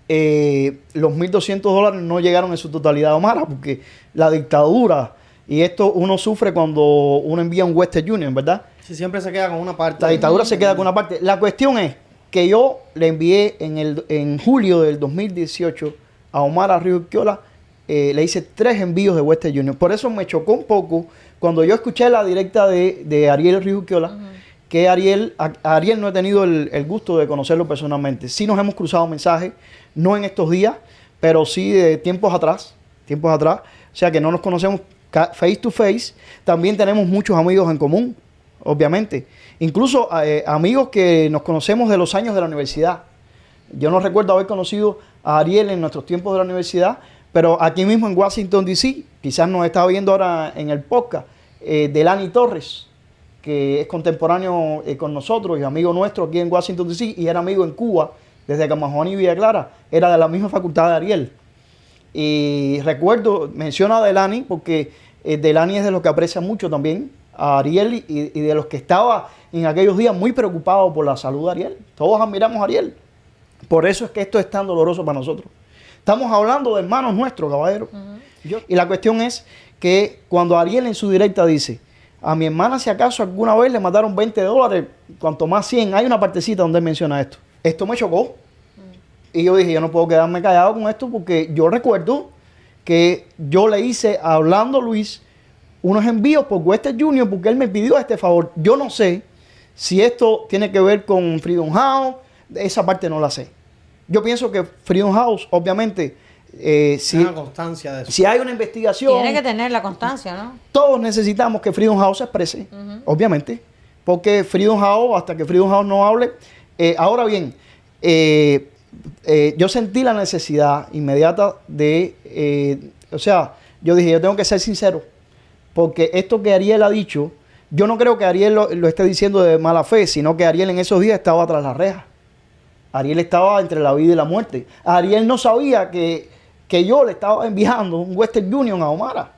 Los $1,200 no llegaron en su totalidad a Omar, porque la dictadura, y esto uno sufre cuando uno envía un Western Union, ¿verdad? Sí, siempre se queda con una parte. La dictadura se queda con una parte. La cuestión es que yo le envié en julio del 2018 a Omar Ruiz Urquiola, le hice 3 envíos de Western Union. Por eso me chocó un poco cuando yo escuché la directa de Ariel Ruiz Urquiola, que Ariel no he tenido el gusto de conocerlo personalmente. Sí nos hemos cruzado mensajes, no en estos días, pero sí de tiempos atrás. O sea que no nos conocemos face to face. También tenemos muchos amigos en común, obviamente. Incluso amigos que nos conocemos de los años de la universidad. Yo no recuerdo haber conocido a Ariel en nuestros tiempos de la universidad, pero aquí mismo en Washington, D.C., quizás nos está viendo ahora en el podcast, Delany Torres, que es contemporáneo con nosotros y amigo nuestro aquí en Washington, D.C., y era amigo en Cuba, desde Camajuaní y Villa Clara, era de la misma facultad de Ariel. Y recuerdo, menciono a Delany porque Delany es de los que aprecia mucho también a Ariel y de los que estaba en aquellos días muy preocupado por la salud de Ariel. Todos admiramos a Ariel. Por eso es que esto es tan doloroso para nosotros. Estamos hablando de hermanos nuestros, caballero. Y la cuestión es que cuando Ariel en su directa dice, a mi hermana si acaso alguna vez le mataron $20, cuanto más 100, hay una partecita donde él menciona esto. Esto me chocó. Y yo dije, yo no puedo quedarme callado con esto porque yo recuerdo que yo le hice a Orlando Luis unos envíos por Western Union porque él me pidió este favor. Yo no sé si esto tiene que ver con Freedom House, esa parte no la sé. Yo pienso que Freedom House, obviamente, una constancia de eso. Si hay una investigación... Tiene que tener la constancia, ¿no? Todos necesitamos que Freedom House se exprese, obviamente, porque Freedom House, hasta que Freedom House no hable... ahora bien, yo sentí la necesidad inmediata de... o sea, yo dije, yo tengo que ser sincero. Porque esto que Ariel ha dicho, yo no creo que Ariel lo esté diciendo de mala fe, sino que Ariel en esos días estaba tras las rejas. Ariel estaba entre la vida y la muerte. Ariel no sabía que yo le estaba enviando un Western Union a Omar.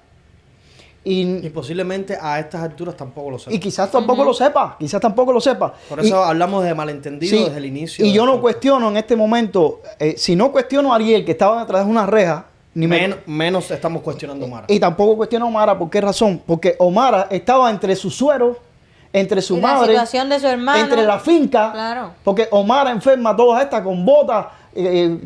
Y posiblemente a estas alturas tampoco lo sepa. Y quizás tampoco lo sepa, Por eso hablamos de malentendido desde el inicio. Y yo no cuestiono en este momento, si no cuestiono a Ariel que estaba detrás de una reja, menos estamos cuestionando a Omar. Y tampoco cuestiono a Omar. ¿Por qué razón? Porque Omar estaba entre su suero, entre su madre, la situación de su hermano, entre la finca. Claro. Porque Omar enferma todas estas con botas,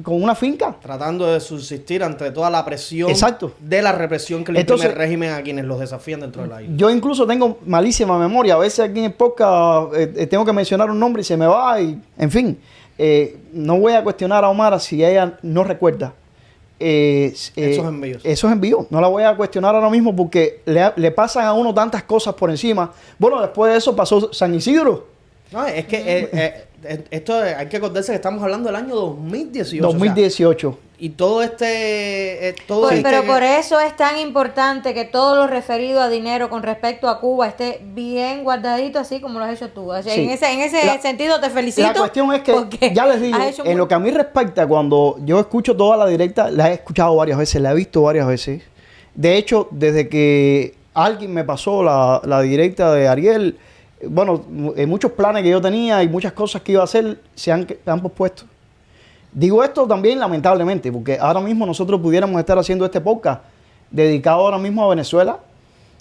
con una finca. Tratando de subsistir ante toda la presión. Exacto. De la represión que le imprime el régimen a quienes los desafían dentro de la isla. Yo incluso tengo malísima memoria. A veces aquí en el podcast tengo que mencionar un nombre y se me va. Y, en fin, no voy a cuestionar a Omar si ella no recuerda. Esos envíos. No la voy a cuestionar ahora mismo porque le pasan a uno tantas cosas por encima. Bueno, después de eso pasó San Isidro. No, es que esto hay que acordarse que estamos hablando del año 2018. 2018. y todo todo Pero por eso es tan importante que todo lo referido a dinero con respecto a Cuba esté bien guardadito, así como lo has hecho tú. O sea, Sí. en ese sentido te felicito. La cuestión es que, porque ya les digo, has hecho en lo que a mí respecta, cuando yo escucho toda la directa, la he escuchado varias veces, la he visto varias veces. De hecho, desde que alguien me pasó la directa de Ariel, bueno, muchos planes que yo tenía y muchas cosas que iba a hacer se han pospuesto. Digo esto también lamentablemente, porque ahora mismo nosotros pudiéramos estar haciendo este podcast dedicado ahora mismo a Venezuela,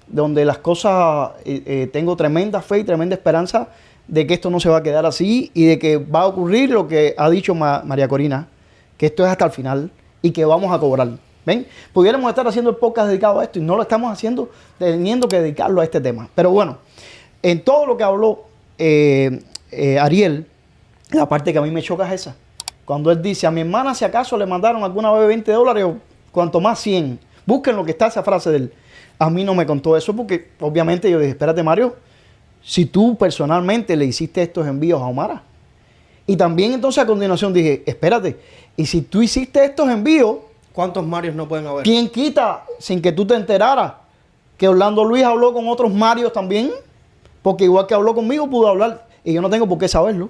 donde las cosas, tengo tremenda fe y tremenda esperanza de que esto no se va a quedar así y de que va a ocurrir lo que ha dicho María Corina, que esto es hasta el final y que vamos a cobrar. ¿Ven? Pudiéramos estar haciendo el podcast dedicado a esto y no lo estamos haciendo teniendo que dedicarlo a este tema. Pero bueno, en todo lo que habló Ariel, la parte que a mí me choca es esa. Cuando él dice, a mi hermana si acaso le mandaron alguna vez $20 o cuanto más 100. Busquen lo que está esa frase de él. A mí no me contó eso porque obviamente yo dije, espérate Mario, si tú personalmente le hiciste estos envíos a Omara. Y también entonces a continuación dije, espérate, y si tú hiciste estos envíos, ¿cuántos Marios no pueden haber? ¿quién quita sin que tú te enteraras que Orlando Luis habló con otros Marios también? Porque igual que habló conmigo, pudo hablar. Y yo no tengo por qué saberlo.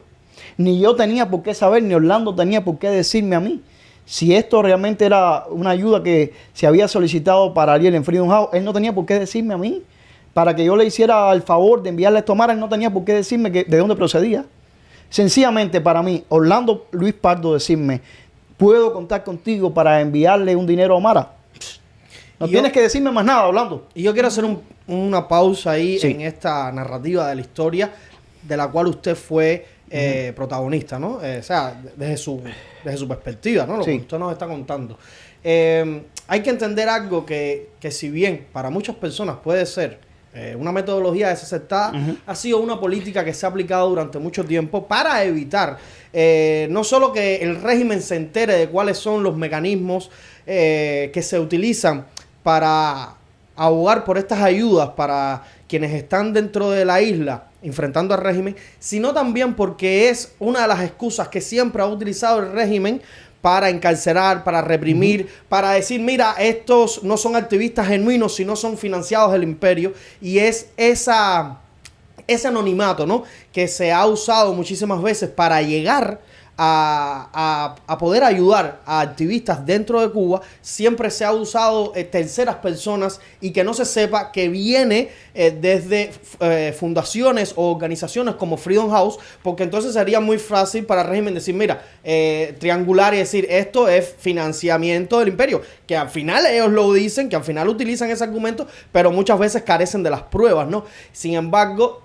Ni yo tenía por qué saber, ni Orlando tenía por qué decirme a mí. Si esto realmente era una ayuda que se había solicitado para Ariel en Freedom House, él no tenía por qué decirme a mí. Para que yo le hiciera el favor de enviarle esto a Omar, él no tenía por qué decirme de dónde procedía. Sencillamente para mí, Orlando Luis Pardo decirme, ¿puedo contar contigo para enviarle un dinero a Omar? No tienes que decirme más nada, Orlando. Y yo quiero hacer una pausa ahí Sí. en esta narrativa de la historia de la cual usted fue protagonista, ¿no? O sea, desde su perspectiva, ¿no? Lo Sí. que usted nos está contando. Hay que entender algo que si bien para muchas personas puede ser una metodología desacertada, ha sido una política que se ha aplicado durante mucho tiempo para evitar no solo que el régimen se entere de cuáles son los mecanismos que se utilizan para abogar por estas ayudas para quienes están dentro de la isla enfrentando al régimen, sino también porque es una de las excusas que siempre ha utilizado el régimen para encarcelar, para reprimir, para decir, mira, estos no son activistas genuinos, sino son financiados del imperio. Y es ese anonimato, ¿no?, que se ha usado muchísimas veces para llegar a poder ayudar a activistas dentro de Cuba. Siempre se ha usado terceras personas y que no se sepa que viene desde fundaciones o organizaciones como Freedom House, porque entonces sería muy fácil para el régimen decir, mira, triangular y decir, esto es financiamiento del imperio, que al final ellos lo dicen, que al final utilizan ese argumento, pero muchas veces carecen de las pruebas, ¿no? Sin embargo,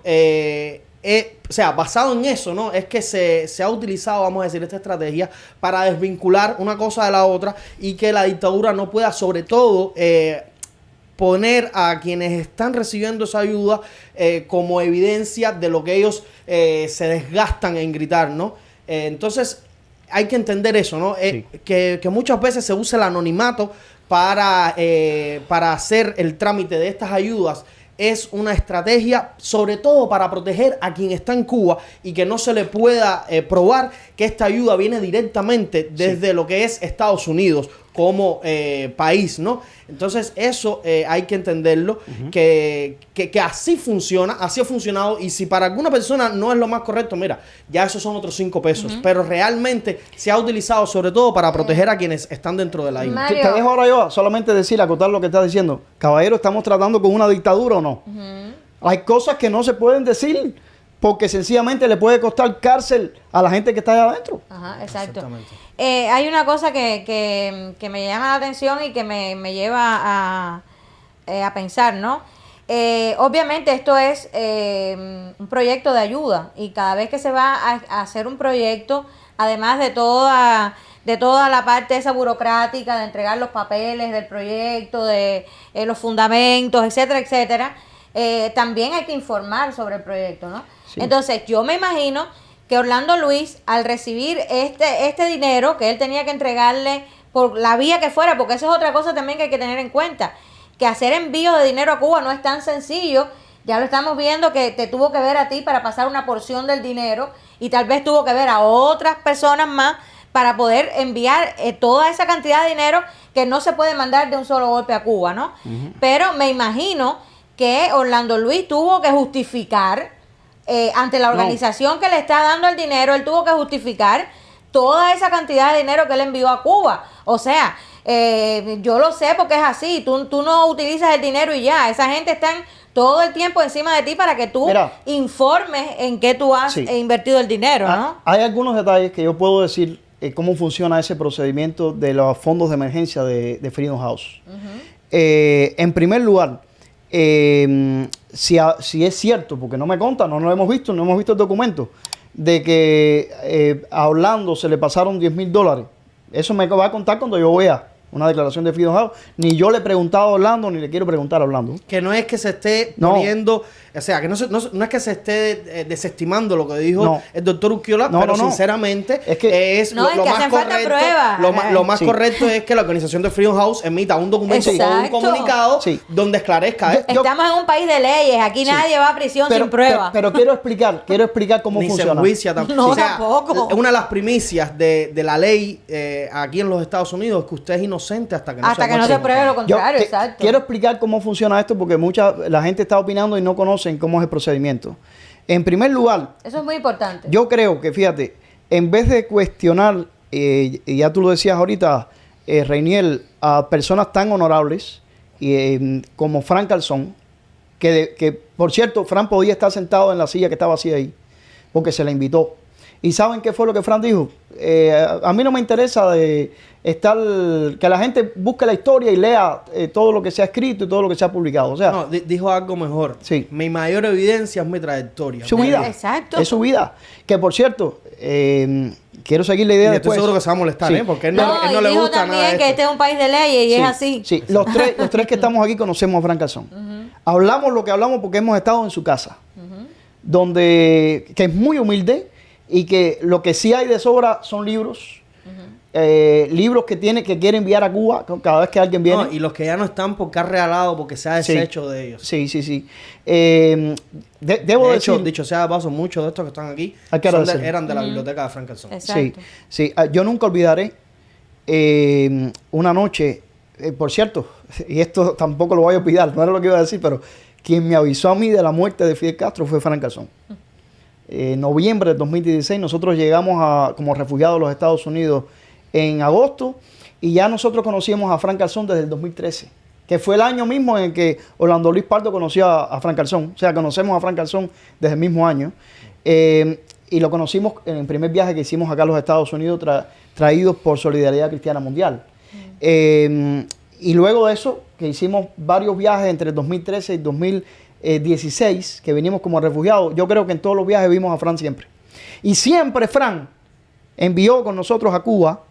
o sea, basado en eso, ¿no?, es que se ha utilizado, vamos a decir, esta estrategia para desvincular una cosa de la otra y que la dictadura no pueda, sobre todo, poner a quienes están recibiendo esa ayuda como evidencia de lo que ellos se desgastan en gritar, ¿no? Entonces, hay que entender eso, ¿no? Sí. Que muchas veces se usa el anonimato para hacer el trámite de estas ayudas. Es una estrategia, sobre todo para proteger a quien está en Cuba y que no se le pueda probar que esta ayuda viene directamente desde lo que es Estados Unidos como país, ¿no? Entonces eso hay que entenderlo, que así funciona, así ha funcionado, y si para alguna persona no es lo más correcto, mira, ya esos son otros 5 pesos, pero realmente se ha utilizado sobre todo para proteger a quienes están dentro de la isla. Mario. Te dejo ahora yo solamente decir, acotar lo que estás diciendo. Caballero, ¿estamos tratando con una dictadura o no? Hay cosas que no se pueden decir porque sencillamente le puede costar cárcel a la gente que está allá adentro. Ajá, exacto. Exactamente. Hay una cosa que me llama la atención y que me lleva a pensar, ¿no? Obviamente esto es un proyecto de ayuda, y cada vez que se va a hacer un proyecto, además de toda la parte esa burocrática de entregar los papeles del proyecto, de los fundamentos, etcétera, etcétera, también hay que informar sobre el proyecto, ¿no? Sí. Entonces yo me imagino que Orlando Luis, al recibir este dinero que él tenía que entregarle por la vía que fuera, porque eso es otra cosa también que hay que tener en cuenta, que hacer envíos de dinero a Cuba no es tan sencillo. Ya lo estamos viendo, que te tuvo que ver a ti para pasar una porción del dinero, y tal vez tuvo que ver a otras personas más para poder enviar toda esa cantidad de dinero que no se puede mandar de un solo golpe a Cuba, ¿no? Pero me imagino que Orlando Luis tuvo que justificar ante la organización que le está dando el dinero, él tuvo que justificar toda esa cantidad de dinero que él envió a Cuba. O sea, yo lo sé porque es así, tú no utilizas el dinero y ya, esa gente está todo el tiempo encima de ti para que tú informes en qué tú has invertido el dinero, ¿no? Hay algunos detalles que yo puedo decir cómo funciona ese procedimiento de los fondos de emergencia de Freedom House. En primer lugar, si es cierto, porque no me consta, no lo hemos visto, no hemos visto el documento, de que a Orlando se le pasaron $10,000. Eso me va a contar cuando yo vea una declaración de Freedom House. Ni yo le he preguntado a Orlando, ni le quiero preguntar a Orlando. Que no es que se esté poniendo, o sea, que no es que se esté desestimando lo que dijo el doctor Urquiola, pero sinceramente es lo más correcto. Lo más correcto es que la organización de Freedom House emita un documento o un comunicado donde esclarezca esto. Estamos en un país de leyes, aquí nadie va a prisión sin prueba. Pero quiero explicar cómo funciona. Ni se enjuicia tampoco. No, o sea, tampoco. Una de las primicias de la ley aquí en los Estados Unidos es que usted es inocente hasta que no se pruebe lo contrario, exacto. Quiero explicar cómo funciona esto porque la gente está opinando y no conocen cómo es el procedimiento. En primer lugar, eso es muy importante. Yo creo que, fíjate, en vez de cuestionar, y ya tú lo decías ahorita, Reiniel, a personas tan honorables como Frank Calzón, que por cierto, Frank podía estar sentado en la silla que estaba así ahí, porque se le invitó. ¿Y saben qué fue lo que Frank dijo? A mí no me interesa que la gente busque la historia y lea todo lo que se ha escrito y todo lo que se ha publicado. O sea, no, dijo algo mejor. Sí. Mi mayor evidencia es mi trayectoria. Su vida. Exacto. Es su vida. Que por cierto, quiero seguir la idea y después. estoy seguro que se va a molestar, porque él no le dijo gusta también nada de que este es un país de leyes y es así. Sí, los tres que estamos aquí conocemos a Frank Calzón. Hablamos lo que hablamos porque hemos estado en su casa, que es muy humilde y que lo que sí hay de sobra son libros. Libros que quiere enviar a Cuba cada vez que alguien viene. Y los que ya no están porque ha regalado, porque se ha deshecho de ellos. Sí. Debo decir, dicho sea de paso, muchos de estos que están aquí eran de la biblioteca de Frank Calzón. Exacto. Sí. Yo nunca olvidaré una noche, por cierto, y esto tampoco lo voy a olvidar, no era lo que iba a decir, pero quien me avisó a mí de la muerte de Fidel Castro fue Frank Calzón. En noviembre de 2016 nosotros llegamos como refugiados a los Estados Unidos en agosto y ya nosotros conocíamos a Frank Calzón desde el 2013, que fue el año mismo en el que Orlando Luis Pardo conoció a Frank Calzón. O sea, conocemos a Frank Calzón desde el mismo año y lo conocimos en el primer viaje que hicimos acá a los Estados Unidos traídos por Solidaridad Cristiana Mundial. Y luego de eso, que hicimos varios viajes entre el 2013 y 2016, que venimos como refugiados, yo creo que en todos los viajes vimos a Frank siempre. Y siempre Frank envió con nosotros a Cuba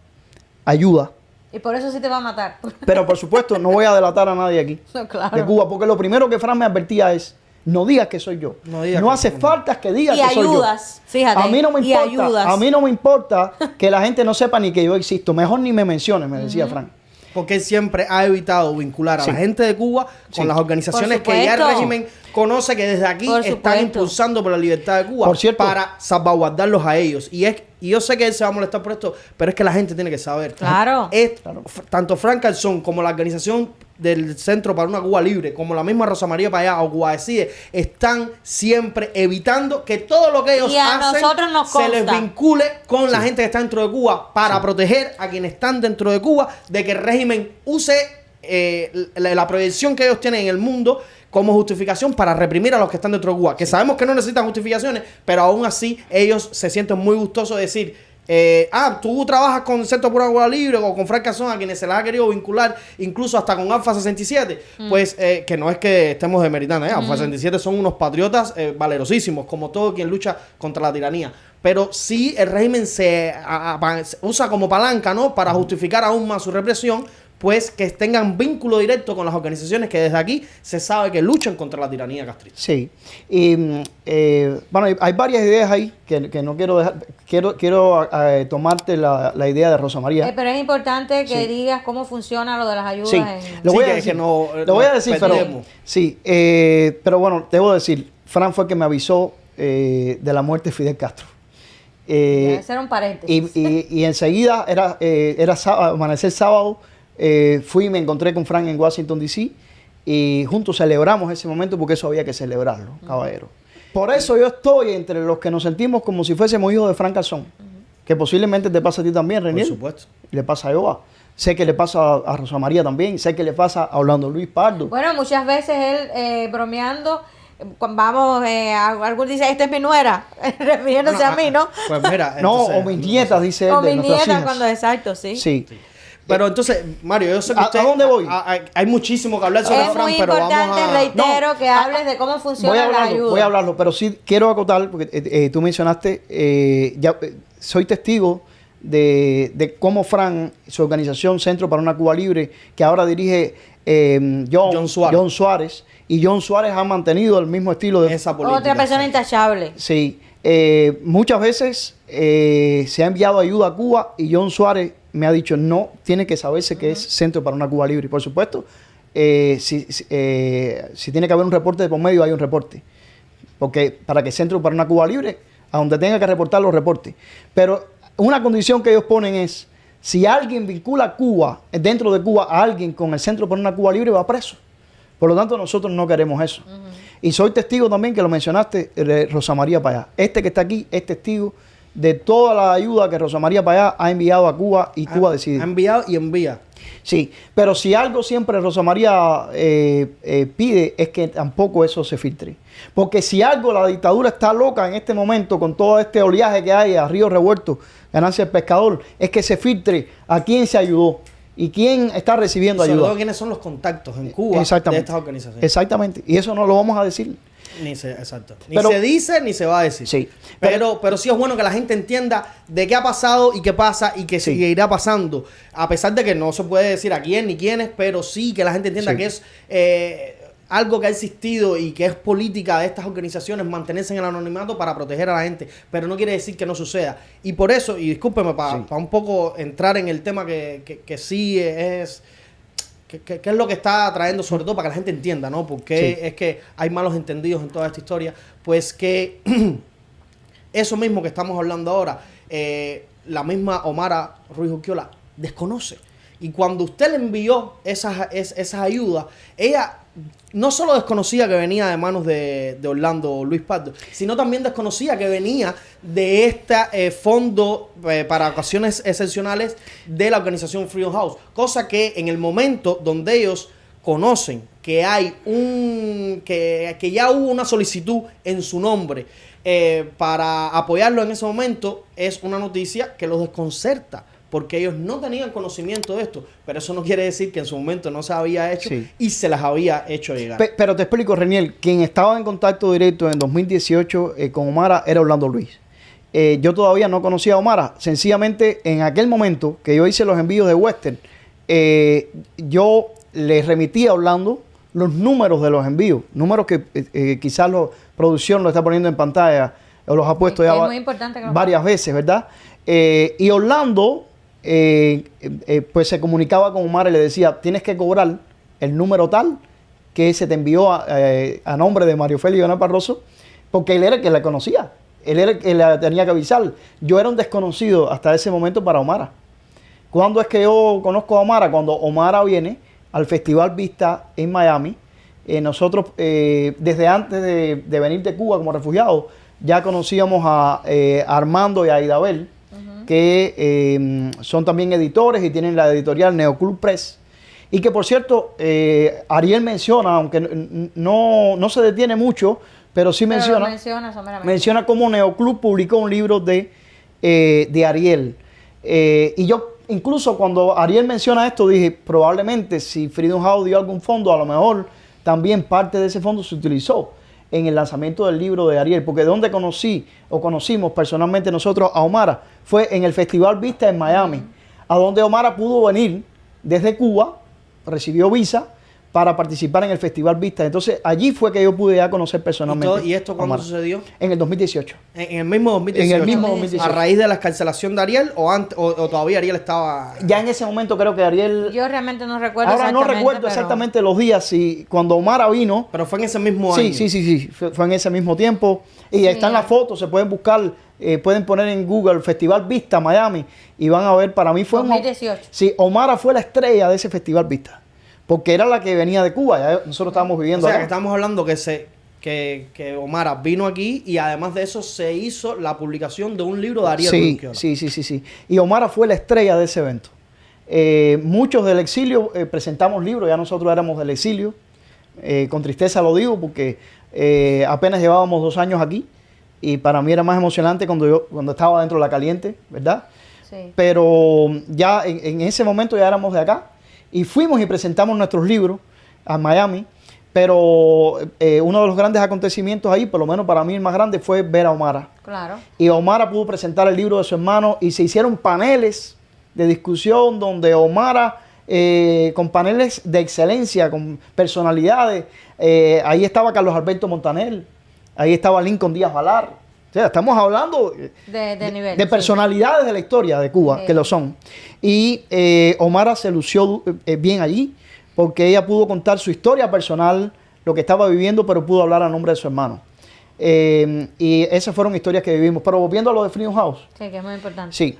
ayuda. Y por eso sí te va a matar. Pero por supuesto, no voy a delatar a nadie aquí de Cuba, porque lo primero que Frank me advertía es: no digas que soy yo. No hace falta que digas que soy yo. Y ayudas, fíjate. A mí no me importa que la gente no sepa ni que yo existo. Mejor ni me menciones, me decía Frank. Porque él siempre ha evitado vincular a la gente de Cuba con las organizaciones que ya el régimen conoce que desde aquí están impulsando por la libertad de Cuba para salvaguardarlos a ellos. Y yo sé que él se va a molestar por esto, pero es que la gente tiene que saber. Claro. Tanto Frank Calzón como la organización del Centro para una Cuba Libre, como la misma Rosa María Payá o Cuba Decide, están siempre evitando que todo lo que ellos hacen se les vincule con la gente que está dentro de Cuba para proteger a quienes están dentro de Cuba de que el régimen use la proyección que ellos tienen en el mundo como justificación para reprimir a los que están dentro de Cuba, que sabemos que no necesitan justificaciones, pero aún así ellos se sienten muy gustosos de decir: tú trabajas con el Centro por una Cuba Libre o con Frank Calzón, a quienes se les ha querido vincular incluso hasta con Alfa 67, pues que no es que estemos demeritando, Alfa 67 son unos patriotas valerosísimos, como todo quien lucha contra la tiranía. Pero sí el régimen se usa como palanca, ¿no?, para justificar aún más su represión, pues que tengan vínculo directo con las organizaciones que desde aquí se sabe que luchan contra la tiranía castrista. Sí. Y bueno, hay varias ideas ahí que no quiero dejar. Quiero tomarte la idea de Rosa María. Pero es importante que digas cómo funciona lo de las ayudas. Sí, lo voy a decir. Lo voy a decir, pero bueno, debo decir, Frank fue el que me avisó de la muerte de Fidel Castro. Debe ser un paréntesis. Y enseguida, era sábado, amanecer sábado, fui y me encontré con Frank en Washington, D.C. y juntos celebramos ese momento porque eso había que celebrarlo, caballero. Por eso yo estoy entre los que nos sentimos como si fuésemos hijos de Frank Calzón, que posiblemente te pasa a ti también, Reniel. Por supuesto. Le pasa a Jehová. Sé que le pasa a Rosa María también, sé que le pasa a Orlando Luis Pardo. Bueno, muchas veces él bromeando, cuando algunos dice, esta es mi nuera, refiriéndose a mí, ¿no? Pues mira, No, entonces, o mis nietas, dice él, O de mi nuestras nieta, hijas. cuando exacto, sí. Sí. Pero entonces, Mario, yo sé que ¿A dónde voy? Hay muchísimo que hablar sobre Es Fran, muy pero vamos importante, a... reitero, que hables de cómo funciona la ayuda. Voy a hablarlo, pero sí quiero acotar, porque tú mencionaste, soy testigo de cómo Fran, su organización Centro para una Cuba Libre, que ahora dirige John Suárez, y John Suárez ha mantenido el mismo estilo de esa política. Otra persona intachable. Sí, muchas veces se ha enviado ayuda a Cuba y John Suárez me ha dicho, no, tiene que saberse que es Centro para una Cuba Libre. Y por supuesto, si tiene que haber un reporte de por medio, hay un reporte. Porque para que Centro para una Cuba Libre, a donde tenga que reportar, los reporte. Pero una condición que ellos ponen es, si alguien vincula a Cuba, dentro de Cuba, a alguien con el Centro para una Cuba Libre, va preso. Por lo tanto, nosotros no queremos eso. Y soy testigo también, que lo mencionaste, de Rosa María Payá. Este que está aquí es testigo de toda la ayuda que Rosa María Payá ha enviado a Cuba y Cuba decide. Ha enviado y envía. Sí, pero si algo siempre Rosa María pide es que tampoco eso se filtre. Porque si algo la dictadura está loca en este momento con todo este oleaje que hay a río revuelto, ganancia del pescador, es que se filtre a quién se ayudó y quién está recibiendo Sobre ayuda. todo quiénes son los contactos en Cuba de estas organizaciones. Exactamente. Y eso no lo vamos a decir. Exacto. Ni Pero- se dice ni se va a decir. Sí. Pero sí es bueno que la gente entienda de qué ha pasado y qué pasa y que Sí. seguirá pasando. A pesar de que no se puede decir a quién ni quiénes, pero sí que la gente entienda Sí. que es algo que ha existido y que es política de estas organizaciones mantenerse en el anonimato para proteger a la gente. Pero no quiere decir que no suceda. Y por eso, y discúlpeme, para un poco entrar en el tema que sí es... ¿Qué es lo que está trayendo, sobre todo para que la gente entienda, ¿no? Porque Sí. es que hay malos entendidos en toda esta historia. Pues que eso mismo que estamos hablando ahora, la misma Omara Ruiz Urquiola desconoce. Y cuando usted le envió esas ayudas, ella no solo desconocía que venía de manos de Orlando Luis Pardo, sino también desconocía que venía de este fondo para ocasiones excepcionales de la organización Freedom House. Cosa que en el momento donde ellos conocen que hay que ya hubo una solicitud en su nombre para apoyarlo en ese momento, es una noticia que los desconcerta. Porque ellos no tenían conocimiento de esto. Pero eso no quiere decir que en su momento no se había hecho y se las había hecho llegar. Pero te explico, Reniel. Quien estaba en contacto directo en 2018 con Omara era Orlando Luis. Yo todavía no conocía a Omara. Sencillamente, en aquel momento que yo hice los envíos de Western, yo le remití a Orlando los números de los envíos. Números que quizás la producción lo está poniendo en pantalla o los ha puesto ya muy importante que varias veces, ¿verdad? Y Orlando... pues se comunicaba con Omar y le decía, tienes que cobrar el número tal que se te envió a nombre de Mario Félix Leonel Barroso, porque él era el que la conocía, él era el que la tenía que avisar. Yo era un desconocido hasta ese momento para Omara. ¿Cuándo es que yo conozco a Omara? Cuando Omara viene al Festival Vista en Miami. Nosotros desde antes de venir de Cuba como refugiados ya conocíamos a Armando y a Idabel, que son también editores y tienen la editorial Neoclub Press. Y que, por cierto, Ariel menciona, aunque no se detiene mucho, pero sí menciona cómo Neoclub publicó un libro de Ariel. Y yo, incluso cuando Ariel menciona esto, dije, probablemente si Freedom House dio algún fondo, a lo mejor también parte de ese fondo se utilizó en el lanzamiento del libro de Ariel, porque de donde conocimos personalmente nosotros a Omara fue en el Festival Vista en Miami, a donde Omara pudo venir desde Cuba, recibió visa para participar en el Festival Vista. Entonces allí fue que yo pude ya conocer personalmente. ¿Y esto cuándo sucedió? En el 2018. En el mismo 2018. En el mismo 2018. ¿A raíz de la escarcelación de Ariel o todavía Ariel estaba...? Ya en ese momento creo que Ariel... Yo realmente no recuerdo Ahora no recuerdo exactamente los días, cuando Omara vino... Pero fue en ese mismo año. Sí, fue en ese mismo tiempo. Y están las fotos, se pueden buscar pueden poner en Google Festival Vista Miami y van a ver, para mí fue 2018. Sí, Omara fue la estrella de ese Festival Vista, porque era la que venía de Cuba, ya nosotros estábamos viviendo O sea, acá. que estamos hablando que Omara vino aquí y además de eso se hizo la publicación de un libro de Ariel Ruiz Urquiola. Sí. Y Omara fue la estrella de ese evento. Muchos del exilio presentamos libros, ya nosotros éramos del exilio. Con tristeza lo digo porque apenas llevábamos 2 años aquí y para mí era más emocionante cuando estaba dentro de la caliente, ¿verdad? Sí. Pero ya en ese momento ya éramos de acá y fuimos y presentamos nuestros libros a Miami. Pero uno de los grandes acontecimientos ahí, por lo menos para mí el más grande, fue ver a Omara. Claro. Y Omara pudo presentar el libro de su hermano y se hicieron paneles de discusión donde Omara, con paneles de excelencia, con personalidades, ahí estaba Carlos Alberto Montaner, ahí estaba Lincoln Díaz Valar. O sea, estamos hablando De nivel. de personalidades de la historia de Cuba, que lo son. Y Omara se lució bien allí, porque ella pudo contar su historia personal, lo que estaba viviendo, pero pudo hablar a nombre de su hermano. Y esas fueron historias que vivimos. Pero volviendo a lo de Freedom House. Sí, que es muy importante. Sí.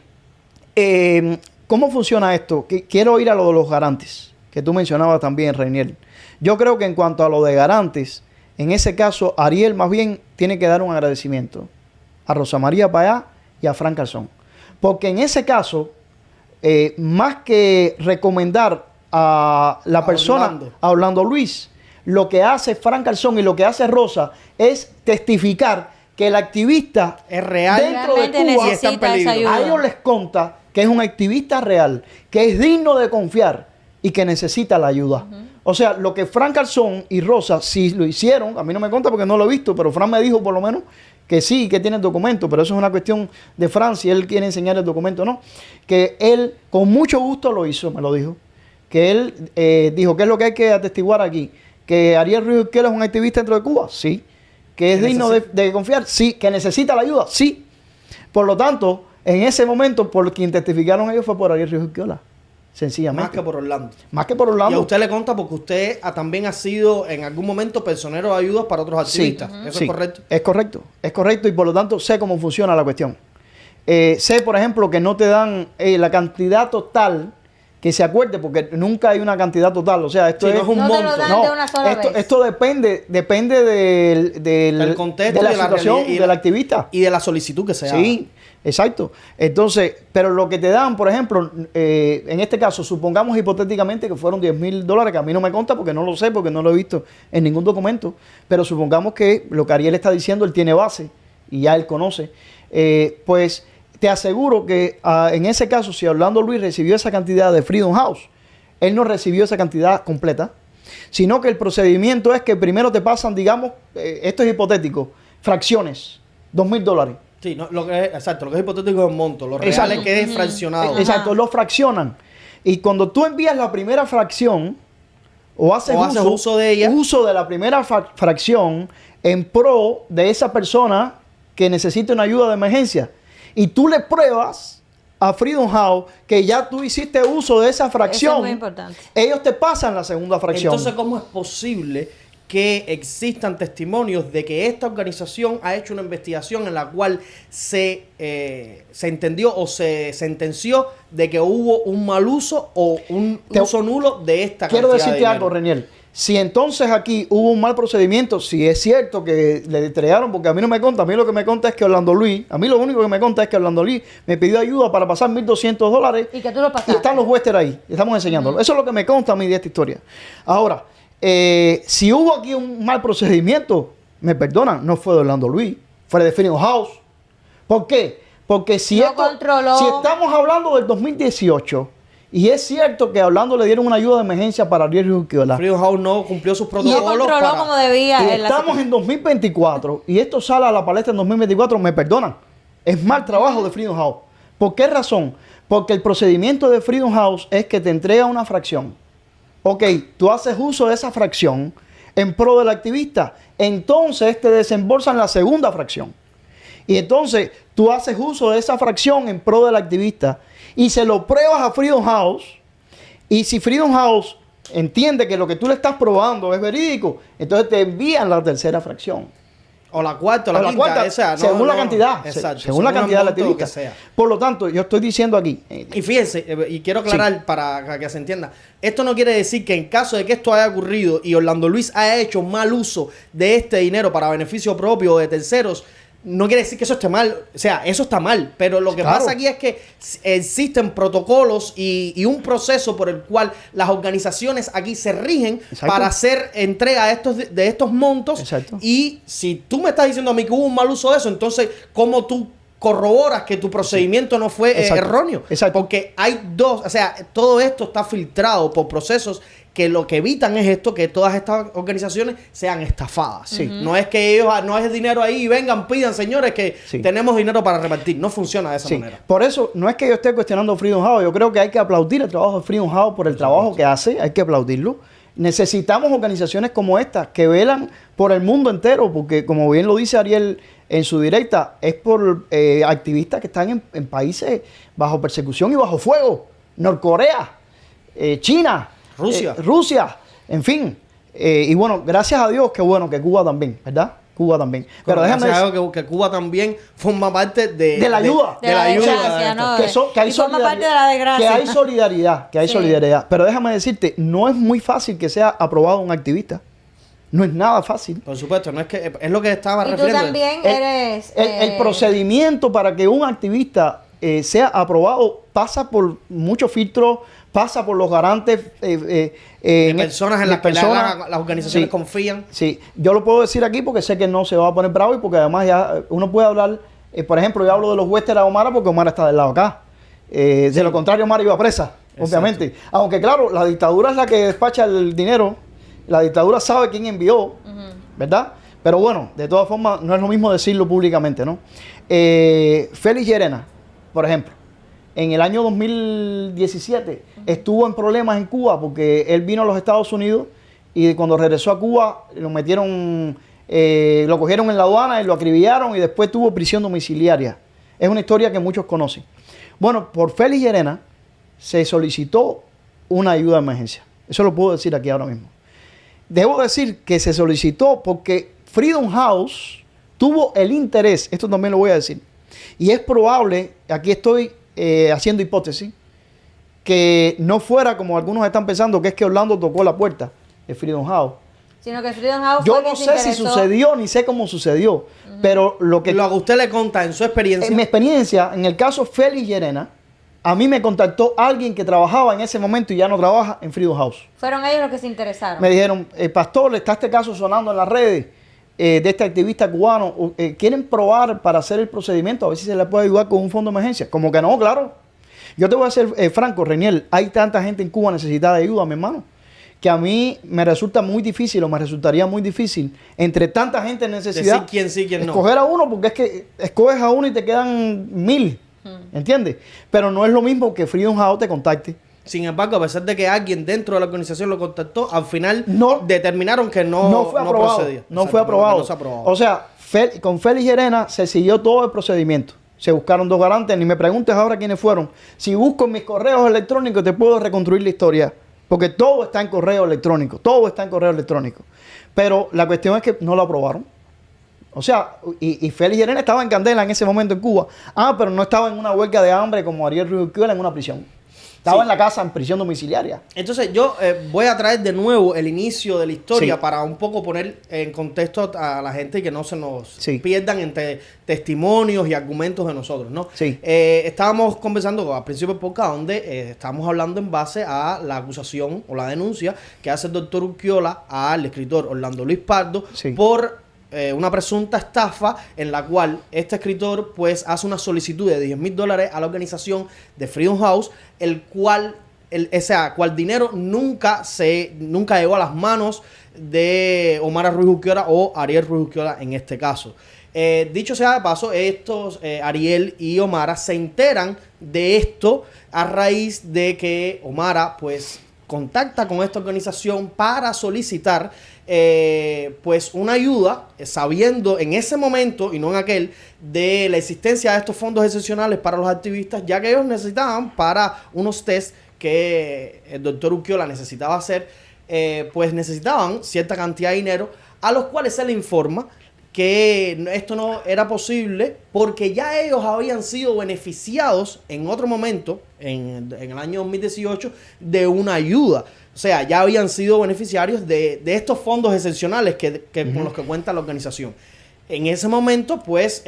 ¿Cómo funciona esto? Quiero ir a lo de los garantes, que tú mencionabas también, Reinier. Yo creo que en cuanto a lo de garantes, en ese caso, Ariel más bien tiene que dar un agradecimiento a Rosa María Payá y a Frank Calzón. Porque en ese caso, más que recomendar a la persona, a Orlando Luis, lo que hace Frank Calzón y lo que hace Rosa es testificar que el activista Es real dentro de Realmente Cuba está en necesita esa peligro. ayuda. a ellos les conta que es un activista real, que es digno de confiar y que necesita la ayuda. O sea, lo que Frank Calzón y Rosa, si lo hicieron, a mí no me conta porque no lo he visto, pero Frank me dijo por lo menos que sí, que tiene el documento, pero eso es una cuestión de Frank, si él quiere enseñar el documento o no. Que él con mucho gusto lo hizo, me lo dijo. Que él dijo, ¿qué es lo que hay que atestiguar aquí? ¿Que Ariel Ruiz Urquiola es un activista dentro de Cuba? Sí. ¿Que es digno de confiar? Sí. ¿Que necesita la ayuda? Sí. Por lo tanto, en ese momento, por quien testificaron ellos fue por Ariel Ruiz Urquiola. Sencillamente. más que por Orlando. Más que por Y Orlando. a usted le consta porque usted también ha sido en algún momento personero de ayudas para otros activistas. ¿Eso Sí, es correcto? Es correcto y por lo tanto sé cómo funciona la cuestión. Sé, por ejemplo, que no te dan la cantidad total que se acuerde, porque nunca hay una cantidad total. O sea, esto Sí, es no es un No te lo monto. dan de una sola vez. esto depende El contexto de la y de la situación realidad y del activista. Y de la solicitud que se haga. Sí, exacto. Entonces, pero lo que te dan, por ejemplo, en este caso, supongamos hipotéticamente que fueron $10,000, que a mí no me consta porque no lo sé, porque no lo he visto en ningún documento, pero supongamos que lo que Ariel está diciendo, él tiene base y ya él conoce, pues te aseguro que en ese caso, si Orlando Luis recibió esa cantidad de Freedom House, él no recibió esa cantidad completa, sino que el procedimiento es que primero te pasan, digamos, esto es hipotético, fracciones, $2,000. Sí, no, exacto, lo que es hipotético es el monto. Lo real Exacto. es que es fraccionado. Exacto, lo fraccionan. Y cuando tú envías la primera fracción o haces uso de ella, uso de la primera fracción en pro de esa persona que necesita una ayuda de emergencia, y tú le pruebas a Freedom House que ya tú hiciste uso de esa fracción, Eso es muy importante. ellos te pasan la segunda fracción. entonces, ¿cómo es posible que existan testimonios de que esta organización ha hecho una investigación en la cual se entendió o se sentenció de que hubo un mal uso o un uso nulo de esta Quiero cantidad de decirte dinero? algo, Reniel. Si entonces aquí hubo un mal procedimiento, si es cierto que le entregaron, porque a mí no me conta, a mí lo que me conta es que Orlando Luis, a mí lo único que me conta es que Orlando Luis me pidió ayuda para pasar $1,200 Y que tú lo y pasaste. están los Western ahí, estamos enseñándolo. Eso es lo que me conta a mí de esta historia. Ahora, si hubo aquí un mal procedimiento, me perdonan, no fue de Orlando Luis, fue de Freedom House. ¿Por qué? Porque si, No controló. si estamos hablando del 2018 y es cierto que a Orlando le dieron una ayuda de emergencia para Ariel Ruiz Urquiola, Freedom House no cumplió sus No protocolos controló para... como debía. y en la estamos en 2024 y esto sale a la palestra en 2024, me perdonan. Es mal trabajo de Freedom House. ¿Por qué razón? Porque el procedimiento de Freedom House es que te entrega una fracción. Ok, tú haces uso de esa fracción en pro del activista. Entonces te desembolsan la segunda fracción. Y entonces tú haces uso de esa fracción en pro del activista y se lo pruebas a Freedom House. Y si Freedom House entiende que lo que tú le estás probando es verídico, entonces te envían la tercera fracción. O la cuarta o la quinta. O sea, según la cantidad. Exacto. Según la cantidad de el monto activistas. que sea. Por lo tanto, yo estoy diciendo aquí. Y fíjense, y quiero aclarar para que se entienda, esto no quiere decir que en caso de que esto haya ocurrido y Orlando Luis haya hecho mal uso de este dinero para beneficio propio o de terceros, no quiere decir que eso esté mal. O sea, eso está mal. Pero lo que pasa aquí es que existen protocolos y un proceso por el cual las organizaciones aquí se rigen para hacer entrega de estos montos. Exacto. Y si tú me estás diciendo a mí que hubo un mal uso de eso, entonces, ¿cómo tú corroboras que tu procedimiento no fue erróneo? Exacto. Porque hay dos, o sea, todo esto está filtrado por procesos que lo que evitan es esto, que todas estas organizaciones sean estafadas. Sí. No es que ellos, no es dinero ahí, vengan, pidan, señores, que tenemos dinero para repartir. No funciona de esa manera. Por eso, no es que yo esté cuestionando Freedom House. Yo creo que hay que aplaudir el trabajo de Freedom House por el trabajo que hace. Hay que aplaudirlo. Necesitamos organizaciones como estas que velan por el mundo entero, porque como bien lo dice Ariel en su directa, es por activistas que están en países bajo persecución y bajo fuego. Norcorea, China, Rusia, en fin. Y bueno, gracias a Dios, qué bueno que Cuba también, ¿verdad? Cuba también. Pero déjame decir que Cuba también forma parte de la ayuda. De la desgracia, ¿no? Que hay forma parte de la desgracia. Que hay solidaridad, solidaridad. Pero déjame decirte, no es muy fácil que sea aprobado un activista. No es nada fácil. Por supuesto, no es que es lo que estaba y refiriendo. tú también eres... El procedimiento para que un activista sea aprobado pasa por muchos filtros, pasa por los garantes de personas en las que las organizaciones confían. Sí, yo lo puedo decir aquí porque sé que no se va a poner bravo y porque además ya uno puede hablar, por ejemplo, yo hablo de los Western a Omara porque Omara está del lado acá. De lo contrario, Omara iba presa, obviamente. Aunque claro, la dictadura es la que despacha el dinero, la dictadura sabe quién envió, ¿verdad? Pero bueno, de todas formas, no es lo mismo decirlo públicamente, ¿no? Félix Llerena, por ejemplo, en el año 2017 estuvo en problemas en Cuba porque él vino a los Estados Unidos y cuando regresó a Cuba lo metieron, lo cogieron en la aduana y lo acribillaron y después tuvo prisión domiciliaria. Es una historia que muchos conocen. Bueno, por Félix Llerena se solicitó una ayuda de emergencia. Eso lo puedo decir aquí ahora mismo. Debo decir que se solicitó porque Freedom House tuvo el interés, esto también lo voy a decir, y es probable, aquí estoy haciendo hipótesis, que no fuera como algunos están pensando, que es que Orlando tocó la puerta de Freedom House. Sino que Freedom House yo no sé si sucedió, ni sé cómo sucedió, pero lo que a usted le conta en su experiencia. En mi experiencia, en el caso Félix Llerena, a mí me contactó alguien que trabajaba en ese momento y ya no trabaja en Freedom House. Fueron ellos los que se interesaron. Me dijeron, pastor, está este caso sonando en las redes de este activista cubano. ¿Quieren probar para hacer el procedimiento? A ver si se le puede ayudar con un fondo de emergencia. Como que no, claro. Yo te voy a ser franco, Reniel. Hay tanta gente en Cuba necesitada de ayuda, mi hermano, que a mí me resulta muy difícil o me resultaría muy difícil entre tanta gente en necesidad. Decir quién sí, quién no. Escoger a uno, porque es que escoges a uno y te quedan 1000. ¿Entiendes? Pero no es lo mismo que Freedom House te contacte. Sin embargo, a pesar de que alguien dentro de la organización lo contactó, al final determinaron que no fue aprobado. procedía. No fue aprobado. No se aprobó. O sea, con Félix Llerena se siguió todo el procedimiento. Se buscaron 2 garantes. Ni me preguntes ahora quiénes fueron. Si busco en mis correos electrónicos te puedo reconstruir la historia. Porque todo está en correo electrónico. Todo está en correo electrónico. Pero la cuestión es que no lo aprobaron. O sea, y Félix Llerena estaba en candela en ese momento en Cuba. Pero no estaba en una huelga de hambre como Ariel Ruiz Urquiola en una prisión. Estaba en la casa en prisión domiciliaria. Entonces yo voy a traer de nuevo el inicio de la historia para un poco poner en contexto a la gente y que no se nos pierdan entre testimonios y argumentos de nosotros, ¿no? Sí. Estábamos conversando al principio del podcast donde estábamos hablando en base a la acusación o la denuncia que hace el doctor Urquiola al escritor Orlando Luis Pardo por una presunta estafa en la cual este escritor pues hace una solicitud de $10,000 a la organización de Freedom House, el cual dinero nunca llegó a las manos de Omar Ruiz Urquiola o Ariel Ruiz Urquiola en este caso. Dicho sea de paso, Ariel y Omar se enteran de esto a raíz de que Omar pues contacta con esta organización para solicitar pues una ayuda, sabiendo en ese momento y no en aquel, de la existencia de estos fondos excepcionales para los activistas, ya que ellos necesitaban para unos test que el doctor Urquiola necesitaba hacer, pues necesitaban cierta cantidad de dinero, a los cuales se le informa que esto no era posible porque ya ellos habían sido beneficiados en otro momento, en el año 2018, de una ayuda. O sea, ya habían sido beneficiarios de estos fondos excepcionales con los que cuenta la organización. En ese momento, pues,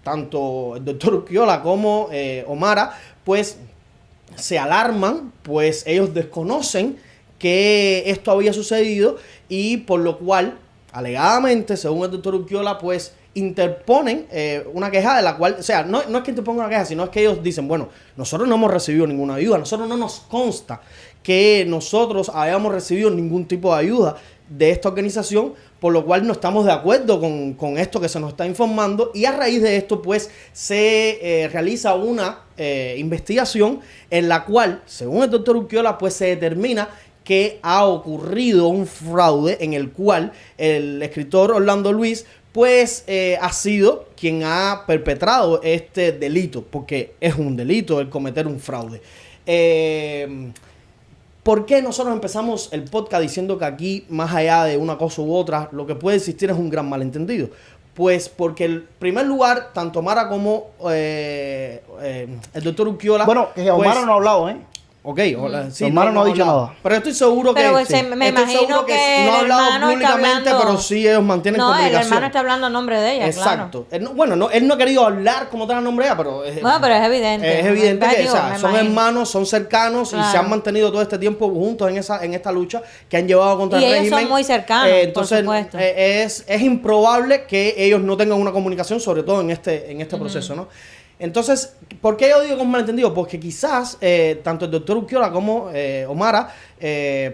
tanto el doctor Urquiola como Omara, pues, se alarman, pues ellos desconocen que esto había sucedido y por lo cual, alegadamente, según el doctor Urquiola, pues interponen una queja de la cual, o sea, no es que interpongan una queja, sino es que ellos dicen, bueno, nosotros no hemos recibido ninguna ayuda, nosotros no nos consta que nosotros hayamos recibido ningún tipo de ayuda de esta organización, por lo cual no estamos de acuerdo con esto que se nos está informando, y a raíz de esto pues se realiza una investigación en la cual, según el doctor Urquiola, pues se determina que ha ocurrido un fraude en el cual el escritor Orlando Luis pues ha sido quien ha perpetrado este delito, porque es un delito el cometer un fraude. ¿Por qué nosotros empezamos el podcast diciendo que aquí, más allá de una cosa u otra, lo que puede existir es un gran malentendido? Pues porque en primer lugar, tanto Omara como el doctor Urquiola... Bueno, que Omara pues, no ha hablado, ¿eh? Ok, hola, sí, Omara no ha dicho nada. Pero estoy seguro que... Pero pues, sí, me estoy imagino seguro que no ha el hablado hermano está públicamente, hablando- pero sí ellos mantienen No, el comunicación. hermano está hablando en nombre de ella, Exacto. claro. Él no ha querido hablar como tal en nombre de ella, pero... Bueno, pero es evidente. Es evidente que Digo, o sea, me son imagino. hermanos, son cercanos y Claro. se han mantenido todo este tiempo juntos en esta lucha que han llevado contra Y el ellos régimen. son muy cercanos, entonces, por supuesto. es improbable que ellos no tengan una comunicación, sobre todo en este proceso, ¿no? Entonces, ¿por qué yo digo que es un malentendido? Porque quizás tanto el doctor Urquiola como Omara,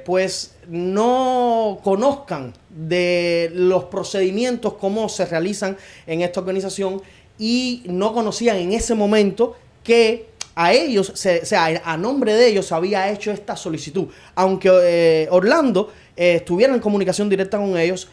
pues no conozcan de los procedimientos, cómo se realizan en esta organización y no conocían en ese momento que a ellos, o sea, a nombre de ellos se había hecho esta solicitud. Aunque Orlando estuviera en comunicación directa con ellos,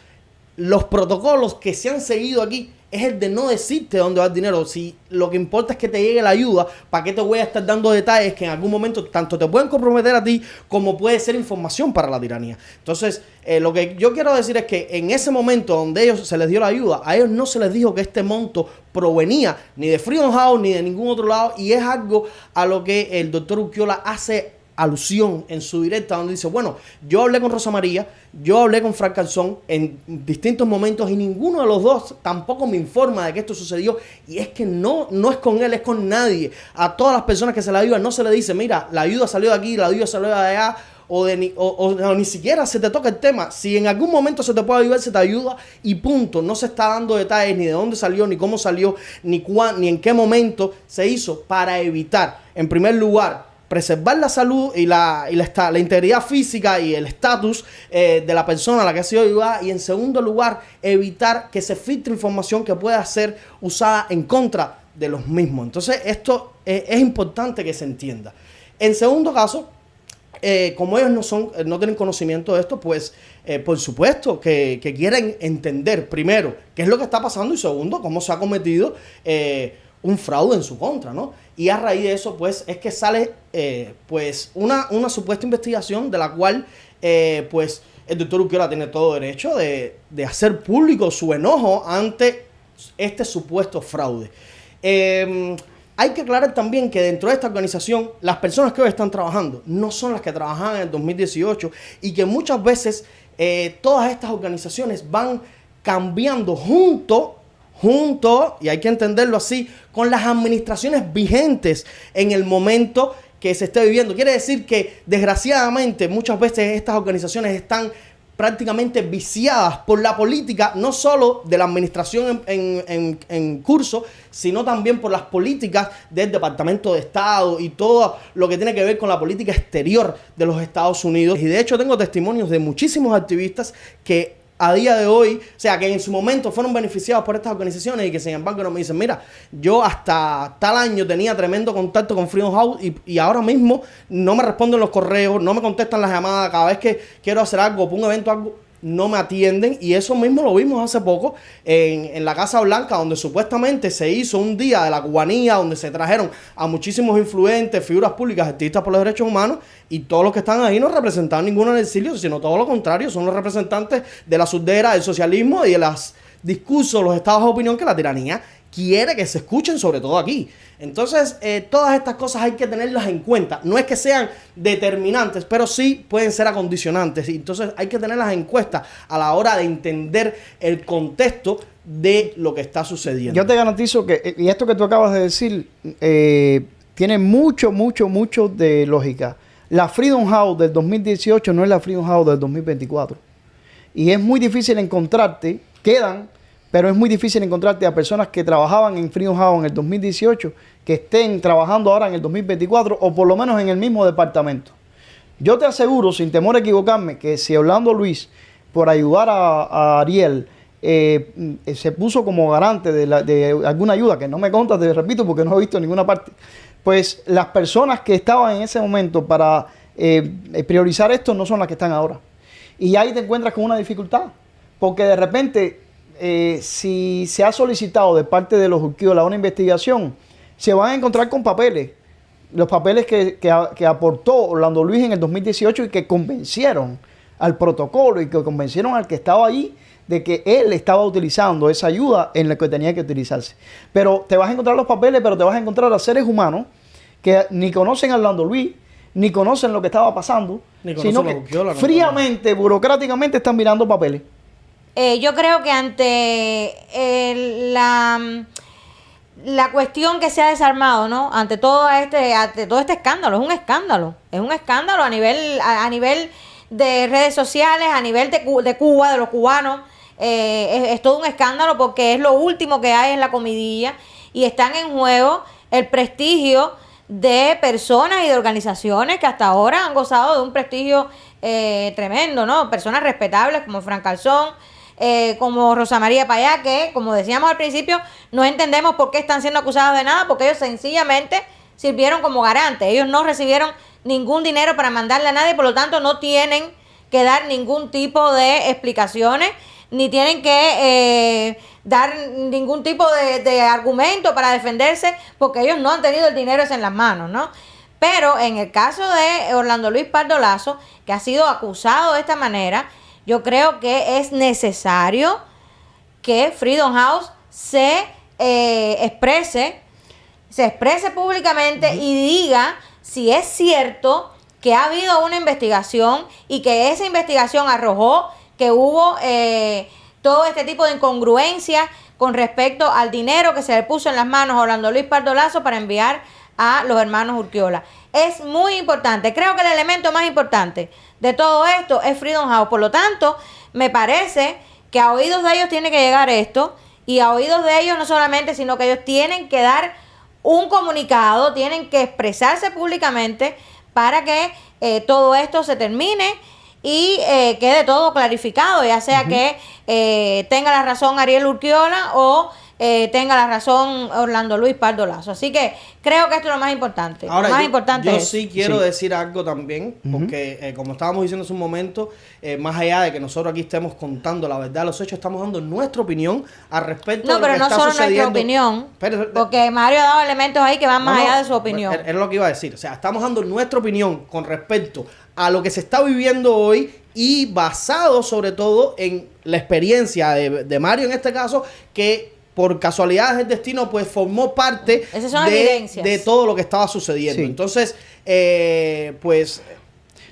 los protocolos que se han seguido aquí es el de no decirte dónde va el dinero. Si lo que importa es que te llegue la ayuda, ¿para qué te voy a estar dando detalles que en algún momento tanto te pueden comprometer a ti como puede ser información para la tiranía? Entonces, lo que yo quiero decir es que en ese momento donde ellos se les dio la ayuda, a ellos no se les dijo que este monto provenía ni de Freedom House ni de ningún otro lado, y es algo a lo que el doctor Urquiola hace alusión en su directa, donde dice, bueno, yo hablé con Rosa María, yo hablé con Frank Calzón en distintos momentos y ninguno de los dos tampoco me informa de que esto sucedió, y es que no es con él, es con nadie. A todas las personas que se la ayudan no se le dice, mira, la ayuda salió de aquí, la ayuda salió de allá, o ni siquiera se te toca el tema. Si en algún momento se te puede ayudar, se te ayuda y punto. No se está dando detalles ni de dónde salió, ni cómo salió, ni en qué momento se hizo, para evitar, en primer lugar, preservar la salud y la integridad física y el estatus de la persona a la que ha sido ayudada, y en segundo lugar, evitar que se filtre información que pueda ser usada en contra de los mismos. Entonces, esto es importante que se entienda. En segundo caso, como ellos no tienen conocimiento de esto, pues por supuesto que quieren entender, primero, qué es lo que está pasando, y segundo, cómo se ha cometido un fraude en su contra, ¿no? Y a raíz de eso, pues, es que sale pues una supuesta investigación de la cual pues el doctor Urquiola tiene todo derecho de hacer público su enojo ante este supuesto fraude. Hay que aclarar también que dentro de esta organización, las personas que hoy están trabajando no son las que trabajaban en el 2018, y que muchas veces todas estas organizaciones van cambiando junto, y hay que entenderlo así, con las administraciones vigentes en el momento que se esté viviendo. Quiere decir que, desgraciadamente, muchas veces estas organizaciones están prácticamente viciadas por la política, no solo de la administración en curso, sino también por las políticas del Departamento de Estado y todo lo que tiene que ver con la política exterior de los Estados Unidos. Y de hecho tengo testimonios de muchísimos activistas que a día de hoy, o sea, que en su momento fueron beneficiados por estas organizaciones y que sin embargo no me dicen, mira, yo hasta tal año tenía tremendo contacto con Freedom House y ahora mismo no me responden los correos, no me contestan las llamadas, cada vez que quiero hacer algo, por un evento, algo, no me atienden. Y eso mismo lo vimos hace poco en la Casa Blanca, donde supuestamente se hizo un día de la cubanía, donde se trajeron a muchísimos influentes, figuras públicas, activistas por los derechos humanos, y todos los que están ahí no representaban ninguno en el exilio, sino todo lo contrario, son los representantes de la surdera, del socialismo y de las discursos, los estados de opinión que la tiranía quiere que se escuchen, sobre todo aquí. Entonces, todas estas cosas hay que tenerlas en cuenta. No es que sean determinantes, pero sí pueden ser acondicionantes. Entonces, hay que tenerlas en cuenta a la hora de entender el contexto de lo que está sucediendo. Yo te garantizo que, y esto que tú acabas de decir, tiene mucho de lógica. La Freedom House del 2018 no es la Freedom House del 2024. Y es muy difícil encontrarte, pero es muy difícil encontrarte a personas que trabajaban en Freedom House en el 2018 que estén trabajando ahora en el 2024 o por lo menos en el mismo departamento. Yo te aseguro, sin temor a equivocarme, que si Orlando Luis, por ayudar a Ariel, se puso como garante de alguna ayuda, que no me consta, te repito, porque no he visto en ninguna parte, pues las personas que estaban en ese momento para priorizar esto no son las que están ahora. Y ahí te encuentras con una dificultad, porque de repente, si se ha solicitado de parte de los Urquiola una investigación, se van a encontrar con papeles, los papeles que aportó Orlando Luis en el 2018 y que convencieron al protocolo y que convencieron al que estaba ahí de que él estaba utilizando esa ayuda en la que tenía que utilizarse. Pero te vas a encontrar los papeles, pero te vas a encontrar a seres humanos que ni conocen a Orlando Luis, ni conocen lo que estaba pasando, sino que fríamente, burocráticamente están mirando papeles. Yo creo que ante la cuestión que se ha desarmado, ¿no? Ante todo este escándalo, es un escándalo a nivel de redes sociales, a nivel de Cuba, de los cubanos, es todo un escándalo porque es lo último que hay en la comidilla y están en juego el prestigio de personas y de organizaciones que hasta ahora han gozado de un prestigio tremendo, ¿no? Personas respetables como Fran Calzón, como Rosa María Payá, que como decíamos al principio, no entendemos por qué están siendo acusados de nada, porque ellos sencillamente sirvieron como garantes. Ellos no recibieron ningún dinero para mandarle a nadie, por lo tanto no tienen que dar ningún tipo de explicaciones, ni tienen que dar ningún tipo de argumento para defenderse, porque ellos no han tenido el dinero ese en las manos, ¿no? Pero en el caso de Orlando Luis Pardo Lazo, que ha sido acusado de esta manera, yo creo que es necesario que Freedom House se exprese públicamente y diga si es cierto que ha habido una investigación y que esa investigación arrojó que hubo todo este tipo de incongruencias con respecto al dinero que se le puso en las manos a Orlando Luis Pardo Lazo para enviar a los hermanos Urquiola. Es muy importante, creo que el elemento más importante de todo esto es Freedom House. Por lo tanto, me parece que a oídos de ellos tiene que llegar esto, y a oídos de ellos no solamente, sino que ellos tienen que dar un comunicado, tienen que expresarse públicamente para que todo esto se termine y quede todo clarificado, ya sea que tenga la razón Ariel Urquiola o tenga la razón Orlando Luis Pardo Lazo. Así que creo que esto es lo más importante. Ahora, lo más importante yo es sí quiero decir algo también, porque como estábamos diciendo hace un momento, más allá de que nosotros aquí estemos contando la verdad de los hechos, estamos dando nuestra opinión al respecto de lo que está sucediendo. No, pero no solo nuestra opinión, porque Mario ha dado elementos ahí que van más allá de su opinión. Es lo que iba a decir. O sea, estamos dando nuestra opinión con respecto a lo que se está viviendo hoy y basado sobre todo en la experiencia de Mario en este caso, que por casualidades del destino, pues formó parte de todo lo que estaba sucediendo. Sí. Entonces, pues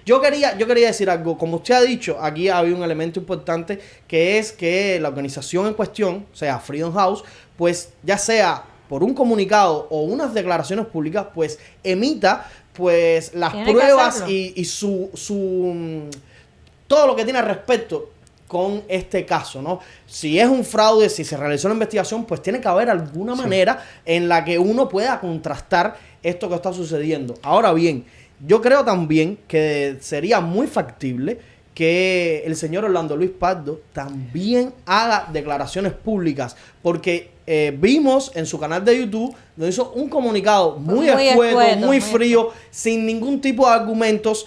yo quería decir algo. Como usted ha dicho, aquí había un elemento importante, que es que la organización en cuestión, o sea, Freedom House, pues ya sea por un comunicado o unas declaraciones públicas, pues emita pues las pruebas y todo lo que tiene al respecto con este caso, ¿no? Si es un fraude, si se realizó una investigación, pues tiene que haber alguna manera en la que uno pueda contrastar esto que está sucediendo. Ahora bien, yo creo también que sería muy factible que el señor Orlando Luis Pardo también haga declaraciones públicas, porque vimos en su canal de YouTube donde hizo un comunicado muy escueto, muy frío, sin ningún tipo de argumentos,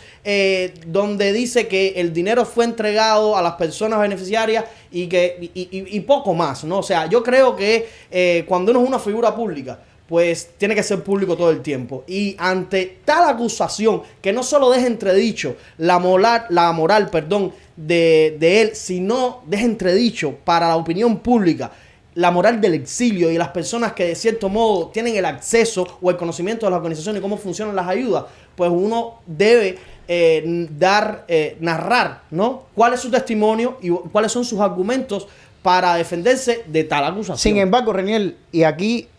donde dice que el dinero fue entregado a las personas beneficiarias y poco más, ¿no? O sea, yo creo que cuando uno es una figura pública, pues tiene que ser público todo el tiempo. Y ante tal acusación, que no solo deja entredicho la moral, de él, sino deja entredicho para la opinión pública la moral del exilio y las personas que de cierto modo tienen el acceso o el conocimiento de las organizaciones y cómo funcionan las ayudas, pues uno debe narrar, ¿no?, cuál es su testimonio y cuáles son sus argumentos para defenderse de tal acusación. Sin embargo, Reniel, y aquí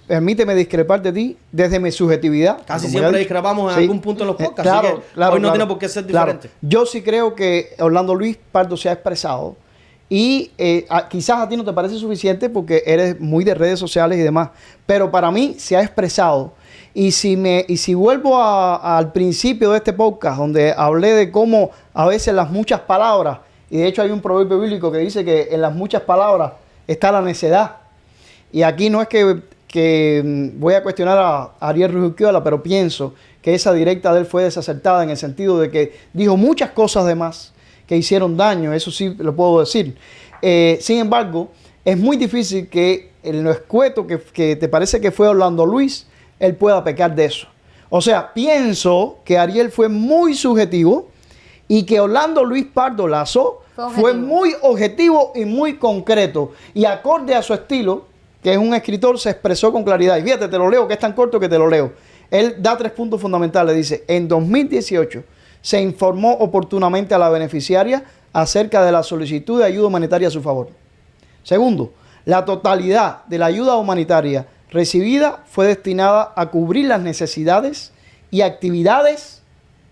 permíteme discrepar de ti desde mi subjetividad. Casi siempre discrepamos en algún punto en los podcasts, claro, así que claro, hoy no tiene por qué ser diferente. Yo sí creo que Orlando Luis Pardo se ha expresado y quizás a ti no te parece suficiente porque eres muy de redes sociales y demás, pero para mí se ha expresado. Y si vuelvo al principio de este podcast, donde hablé de cómo a veces las muchas palabras, y de hecho hay un proverbio bíblico que dice que en las muchas palabras está la necedad. Y aquí no es que voy a cuestionar a Ariel Ruiz Urquiola, pero pienso que esa directa de él fue desacertada en el sentido de que dijo muchas cosas de más que hicieron daño, eso sí lo puedo decir. Sin embargo, es muy difícil que en lo escueto que te parece que fue Orlando Luis, él pueda pecar de eso. O sea, pienso que Ariel fue muy subjetivo y que Orlando Luis Pardo Lazo fue muy objetivo y muy concreto. Y acorde a su estilo, que es un escritor, se expresó con claridad. Y fíjate, te lo leo, que es tan corto que te lo leo. Él da 3 puntos fundamentales. Dice, en 2018 se informó oportunamente a la beneficiaria acerca de la solicitud de ayuda humanitaria a su favor. Segundo, la totalidad de la ayuda humanitaria recibida fue destinada a cubrir las necesidades y actividades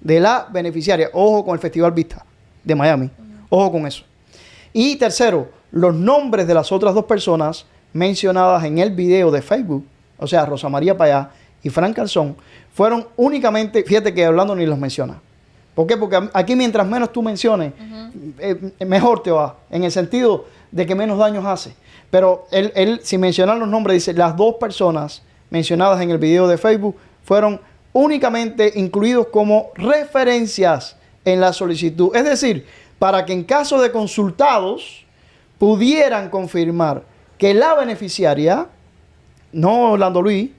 de la beneficiaria. Ojo con el Festival Vista de Miami. Ojo con eso. Y tercero, los nombres de las otras 2 personas mencionadas en el video de Facebook, o sea, Rosa María Payá y Frank Calzón, fueron únicamente, fíjate que Orlando ni los menciona. ¿Por qué? Porque aquí mientras menos tú menciones, mejor te va, en el sentido de que menos daños hace. Pero él sin mencionar los nombres, dice, las 2 personas mencionadas en el video de Facebook fueron únicamente incluidos como referencias en la solicitud. Es decir, para que en caso de consultados pudieran confirmar que la beneficiaria, no Orlando Luis,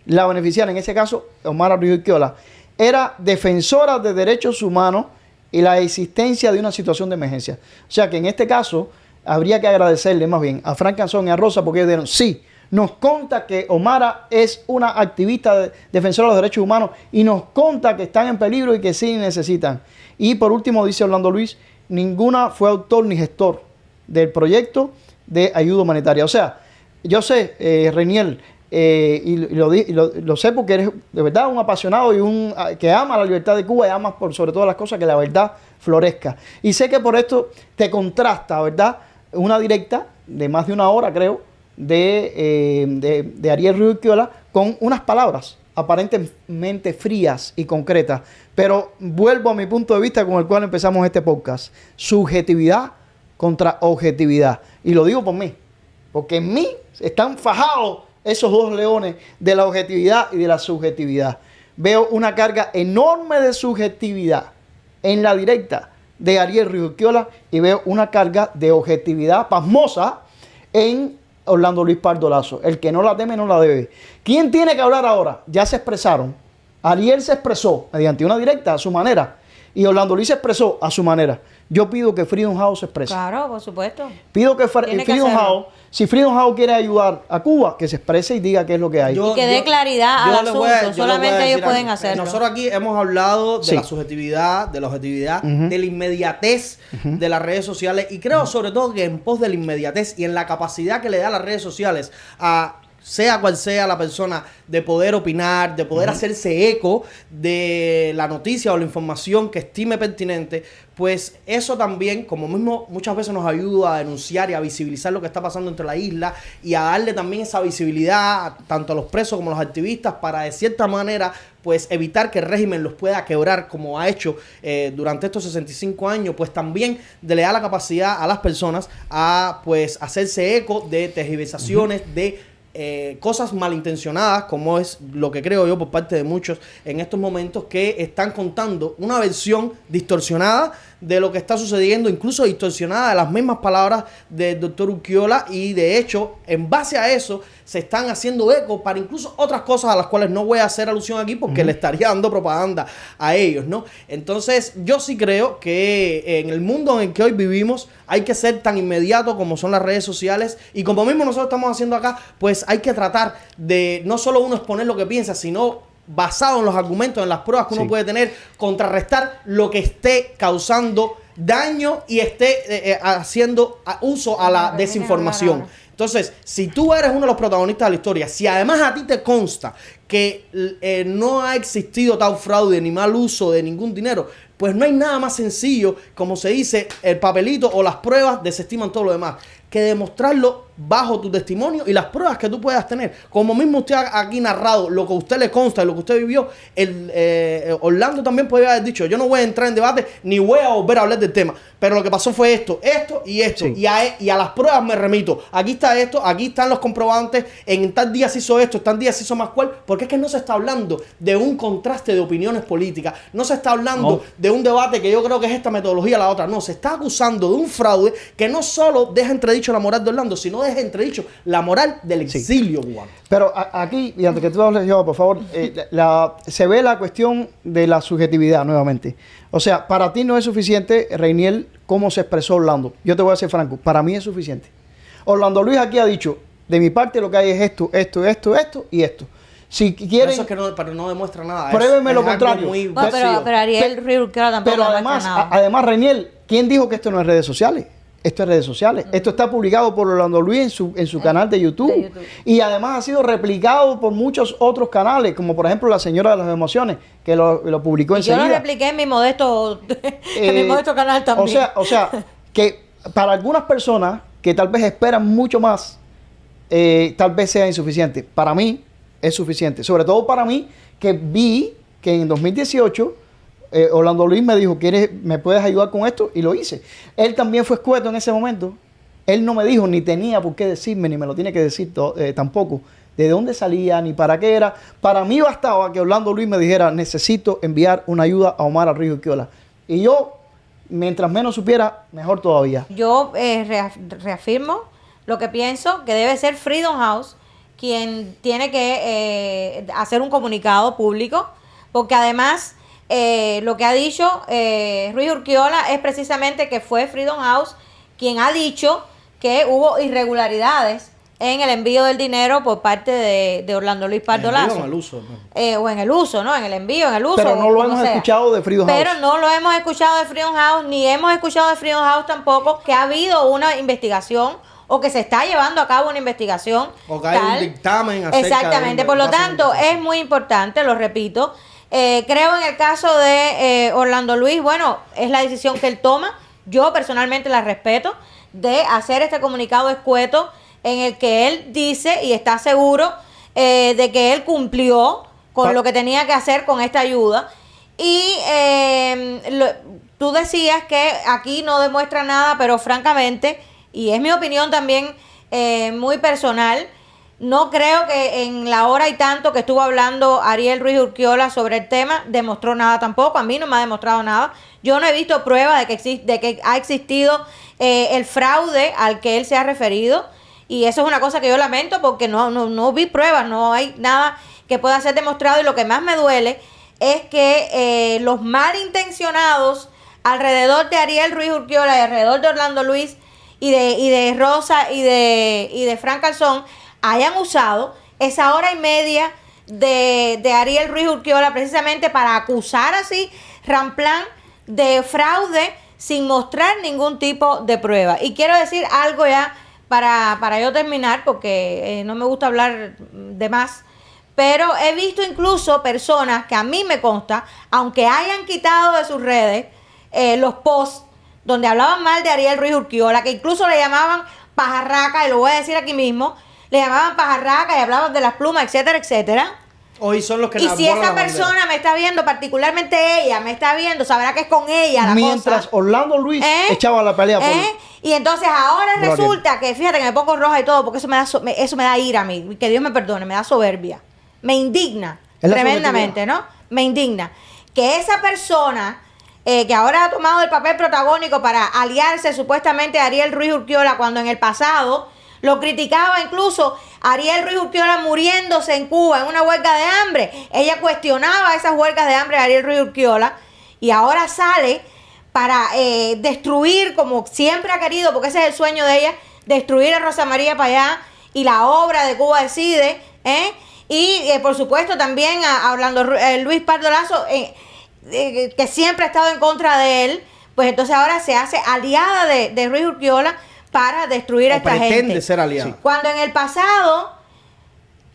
la beneficiaria, en ese caso, Omar Ruiz Urquiola, era defensora de derechos humanos y la existencia de una situación de emergencia. O sea que en este caso habría que agradecerle más bien a Frank Calzón y a Rosa porque ellos dijeron, sí, nos consta que Omara es una activista defensora de los derechos humanos y nos consta que están en peligro y que sí necesitan. Y por último, dice Orlando Luis, ninguna fue autor ni gestor del proyecto de ayuda humanitaria. O sea, yo sé, Reniel, y lo sé porque eres de verdad un apasionado y que ama la libertad de Cuba y ama por sobre todas las cosas que la verdad florezca. Y sé que por esto te contrasta, ¿verdad?, una directa de más de 1 hora, creo, de Ariel Ruiz Urquiola con unas palabras aparentemente frías y concretas. Pero vuelvo a mi punto de vista con el cual empezamos este podcast. Subjetividad contra objetividad. Y lo digo por mí, porque en mí están fajados esos 2 leones de la objetividad y de la subjetividad. Veo una carga enorme de subjetividad en la directa de Ariel Ruiz Urquiola y veo una carga de objetividad pasmosa en Orlando Luis Pardo Lazo. El que no la teme no la debe. ¿Quién tiene que hablar ahora? Ya se expresaron. Ariel se expresó mediante una directa a su manera y Orlando Luis se expresó a su manera. Yo pido que Freedom House se exprese. Claro, por supuesto. Pido que Freedom House, si Freedom House quiere ayudar a Cuba, que se exprese y diga qué es lo que hay. Y que dé claridad al asunto. Solamente ellos pueden hacerlo. Nosotros aquí hemos hablado de la subjetividad, de la objetividad, de la inmediatez de las redes sociales. Y creo sobre todo que en pos de la inmediatez y en la capacidad que le da las redes sociales a sea cual sea la persona, de poder opinar, de poder hacerse eco de la noticia o la información que estime pertinente, pues eso también, como mismo muchas veces nos ayuda a denunciar y a visibilizar lo que está pasando entre la isla y a darle también esa visibilidad tanto a los presos como a los activistas para de cierta manera pues evitar que el régimen los pueda quebrar como ha hecho durante estos 65 años, pues también le da la capacidad a las personas a pues hacerse eco de tergiversaciones, de cosas malintencionadas, como es lo que creo yo por parte de muchos en estos momentos, que están contando una versión distorsionada de lo que está sucediendo, incluso distorsionada de las mismas palabras del doctor Urquiola, y de hecho, en base a eso, se están haciendo eco para incluso otras cosas a las cuales no voy a hacer alusión aquí porque le estaría dando propaganda a ellos, ¿no? Entonces, yo sí creo que en el mundo en el que hoy vivimos hay que ser tan inmediato como son las redes sociales, y como mismo nosotros estamos haciendo acá, pues hay que tratar de no solo uno exponer lo que piensa, sino basado en los argumentos, en las pruebas que uno puede tener, contrarrestar lo que esté causando daño y esté haciendo uso a la desinformación. Entonces, si tú eres uno de los protagonistas de la historia, si además a ti te consta que no ha existido tal fraude ni mal uso de ningún dinero, pues no hay nada más sencillo, como se dice, el papelito o las pruebas desestiman todo lo demás, que demostrarlo bajo tu testimonio y las pruebas que tú puedas tener. Como mismo usted ha aquí narrado lo que a usted le consta y lo que usted vivió, Orlando también podría haber dicho, yo no voy a entrar en debate ni voy a volver a hablar del tema, pero lo que pasó fue esto y esto, sí. y a las pruebas me remito. Aquí está esto, aquí están los comprobantes, en tal día se hizo esto, en tal día se hizo más cual, porque es que no se está hablando de un contraste de opiniones políticas, no se está hablando de un debate que yo creo que es esta metodología la otra, no, se está acusando de un fraude que no solo deja entredicho la moral de Orlando, sino deja entredicho la moral del exilio cubano. Pero aquí, y antes que tú hables, yo, por favor, se ve la cuestión de la subjetividad nuevamente. O sea, para ti no es suficiente, Reinier, cómo se expresó Orlando. Yo te voy a ser franco, para mí es suficiente. Orlando Luis aquí ha dicho, de mi parte lo que hay es esto y esto. Si quieren, eso es que pero no demuestra nada. Pruébeme lo contrario. Pero Ariel Ruiz Urquiola tampoco demuestra nada. Además, Reinier, ¿quién dijo que esto no es redes sociales? Esto es redes sociales. Esto está publicado por Orlando Luis en su canal de YouTube. Y además ha sido replicado por muchos otros canales, como por ejemplo La Señora de las Emociones, que lo publicó enseguida. Yo lo repliqué en mi modesto, canal también. O sea, que para algunas personas que tal vez esperan mucho más, tal vez sea insuficiente. Para mí es suficiente. Sobre todo para mí, que vi que en 2018... Orlando Luis me dijo, ¿me puedes ayudar con esto? Y lo hice. Él también fue escueto en ese momento. Él no me dijo, ni tenía por qué decirme, ni me lo tiene que decir tampoco, de dónde salía, ni para qué era. Para mí bastaba que Orlando Luis me dijera, necesito enviar una ayuda a Omar Ruiz Urquiola. Y yo, mientras menos supiera, mejor todavía. Yo reafirmo lo que pienso, que debe ser Freedom House quien tiene que hacer un comunicado público, porque además... lo que ha dicho Ruiz Urquiola es precisamente que fue Freedom House quien ha dicho que hubo irregularidades en el envío del dinero por parte de Orlando Luis Pardo Lazo. En el uso, ¿no? O en el uso, ¿no? En el envío, en el uso. Pero no lo hemos escuchado de Freedom House. Pero no lo hemos escuchado de Freedom House, ni hemos escuchado de Freedom House tampoco que ha habido una investigación o que se está llevando a cabo una investigación. O que hay un dictamen acerca. Exactamente. Por lo tanto, es muy importante, lo repito. Creo en el caso de Orlando Luis, bueno, es la decisión que él toma. Yo personalmente la respeto, de hacer este comunicado escueto en el que él dice y está seguro de que él cumplió con lo que tenía que hacer con esta ayuda. Y tú decías que aquí no demuestra nada, pero francamente, y es mi opinión también muy personal, no creo que en la hora y tanto que estuvo hablando Ariel Ruiz Urquiola sobre el tema, demostró nada tampoco. A mí no me ha demostrado nada. Yo no he visto prueba de que ha existido el fraude al que él se ha referido. Y eso es una cosa que yo lamento porque no vi pruebas, no hay nada que pueda ser demostrado. Y lo que más me duele es que los malintencionados alrededor de Ariel Ruiz Urquiola y alrededor de Orlando Luis y de Rosa y de Frank Calzón hayan usado esa hora y media de Ariel Ruiz Urquiola precisamente para acusar así Ramplan de fraude sin mostrar ningún tipo de prueba. Y quiero decir algo ya para yo terminar, porque no me gusta hablar de más, pero he visto incluso personas que a mí me consta, aunque hayan quitado de sus redes los posts donde hablaban mal de Ariel Ruiz Urquiola, que incluso le llamaban pajarraca, y lo voy a decir aquí mismo, le llamaban pajarraca y hablaban de las plumas, etcétera, etcétera. Hoy son los que Y si enarbolan esa la bandera. persona me está viendo, particularmente ella me está viendo, sabrá que es con ella la Mientras cosa. Orlando Luis echaba la pelea por... Y entonces ahora Gloria. resulta que, fíjate que me pongo roja y todo, porque eso me da ira a mí, que Dios me perdone, me da soberbia, me indigna Es la tremendamente, ¿no? Me indigna que esa persona que ahora ha tomado el papel protagónico para aliarse supuestamente a Ariel Ruiz Urquiola, cuando en el pasado lo criticaba incluso Ariel Ruiz Urquiola muriéndose en Cuba en una huelga de hambre. Ella cuestionaba esas huelgas de hambre de Ariel Ruiz Urquiola y ahora sale para destruir, como siempre ha querido, porque ese es el sueño de ella, destruir a Rosa María Payá y la obra de Cuba Decide, y por supuesto también a Orlando Luis Pardo Lazo, que siempre ha estado en contra de él, pues entonces ahora se hace aliada de Ruiz Urquiola para destruir a esta gente. Pretende ser aliado. Sí. Cuando en el pasado,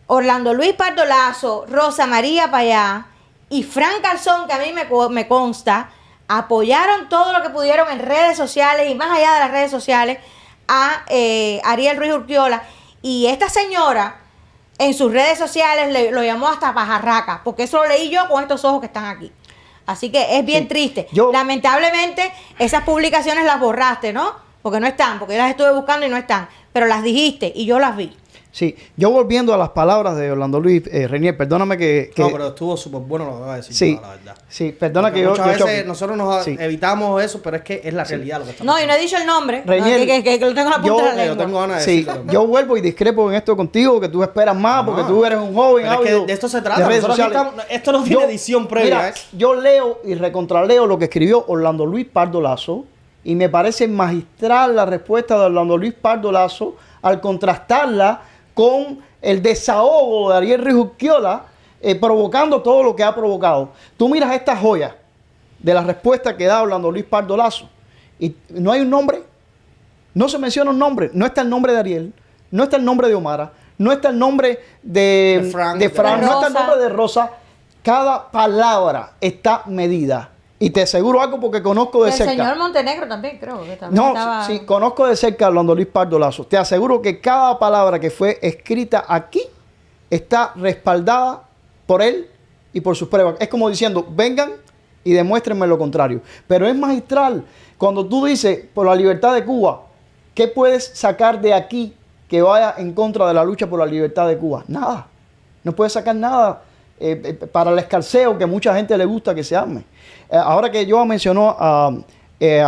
Orlando Luis Pardo Lazo, Rosa María Payá y Fran Calzón, que a mí me consta, apoyaron todo lo que pudieron en redes sociales y más allá de las redes sociales a Ariel Ruiz Urquiola. Y esta señora en sus redes sociales lo llamó hasta pajarraca, porque eso lo leí yo con estos ojos que están aquí. Así que es bien Sí. triste. Yo- Lamentablemente, esas publicaciones las borraste, ¿no? Porque no están, porque yo las estuve buscando y no están. Pero las dijiste y yo las vi. Sí, yo volviendo a las palabras de Orlando Luis, Renier, perdóname que... No, pero estuvo súper bueno lo que acaba de decir, sí, la verdad. sí, perdona Porque que yo... muchas yo veces choque. nosotros nos Sí. evitamos eso, pero es que es la realidad lo que está No, y pasando. no he dicho el nombre. Reñel, no, que lo tengo en la punta de la Yo lengua. tengo ganas de Sí, decirlo también. yo vuelvo y discrepo en esto contigo, que tú esperas más, porque No. tú eres un joven Pero es que ávido de esto se trata, de redes nosotros aquí sociales. estamos- esto no tiene edición previa, Mira, ¿eh? yo leo y recontraleo lo que escribió Orlando Luis Pardo Lazo, y me parece magistral la respuesta de Orlando Luis Pardo Lazo al contrastarla con el desahogo de Ariel Ruiz Urquiola, provocando todo lo que ha provocado. Tú miras esta joya de la respuesta que da Orlando Luis Pardo Lazo, y no hay un nombre, no se menciona un nombre, no está el nombre de Ariel, no está el nombre de Omara, no está el nombre de Fran, de no está el Rosa. nombre de Rosa. Cada palabra está medida. Y te aseguro algo porque conozco de El cerca. señor Montenegro también, creo que también No, estaba... sí, conozco de cerca a Orlando Luis Pardo Lazo. Te aseguro que cada palabra que fue escrita aquí está respaldada por él y por sus pruebas. Es como diciendo, vengan y demuéstrenme lo contrario. Pero es magistral cuando tú dices, por la libertad de Cuba, ¿qué puedes sacar de aquí que vaya en contra de la lucha por la libertad de Cuba? Nada. No puedes sacar nada para el escarceo que mucha gente le gusta que se arme. Ahora que yo mencionó a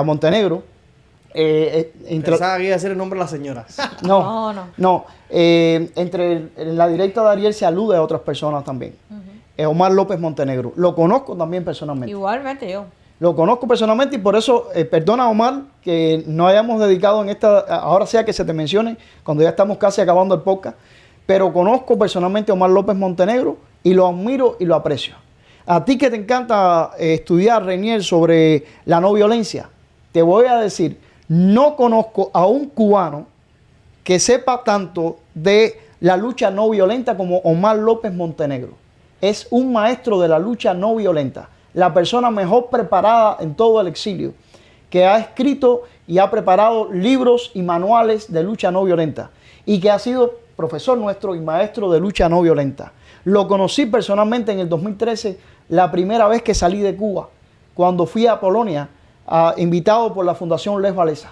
Montenegro, Pensaba que iba a decir el nombre de la señora. No. Entre la directa de Ariel se alude a otras personas también. Omar López Montenegro. Lo conozco también personalmente. Igualmente yo. Lo conozco personalmente y por eso, perdona Omar, que no hayamos dedicado en esta, ahora sea que se te mencione, cuando ya estamos casi acabando el podcast, pero conozco personalmente a Omar López Montenegro y lo admiro y lo aprecio. A ti que te encanta estudiar, Renier, sobre la no violencia, te voy a decir, no conozco a un cubano que sepa tanto de la lucha no violenta como Omar López Montenegro. Es un maestro de la lucha no violenta, la persona mejor preparada en todo el exilio, que ha escrito y ha preparado libros y manuales de lucha no violenta y que ha sido profesor nuestro y maestro de lucha no violenta. Lo conocí personalmente en el 2013, la primera vez que salí de Cuba, cuando fui a Polonia, invitado por la Fundación Les Walesa.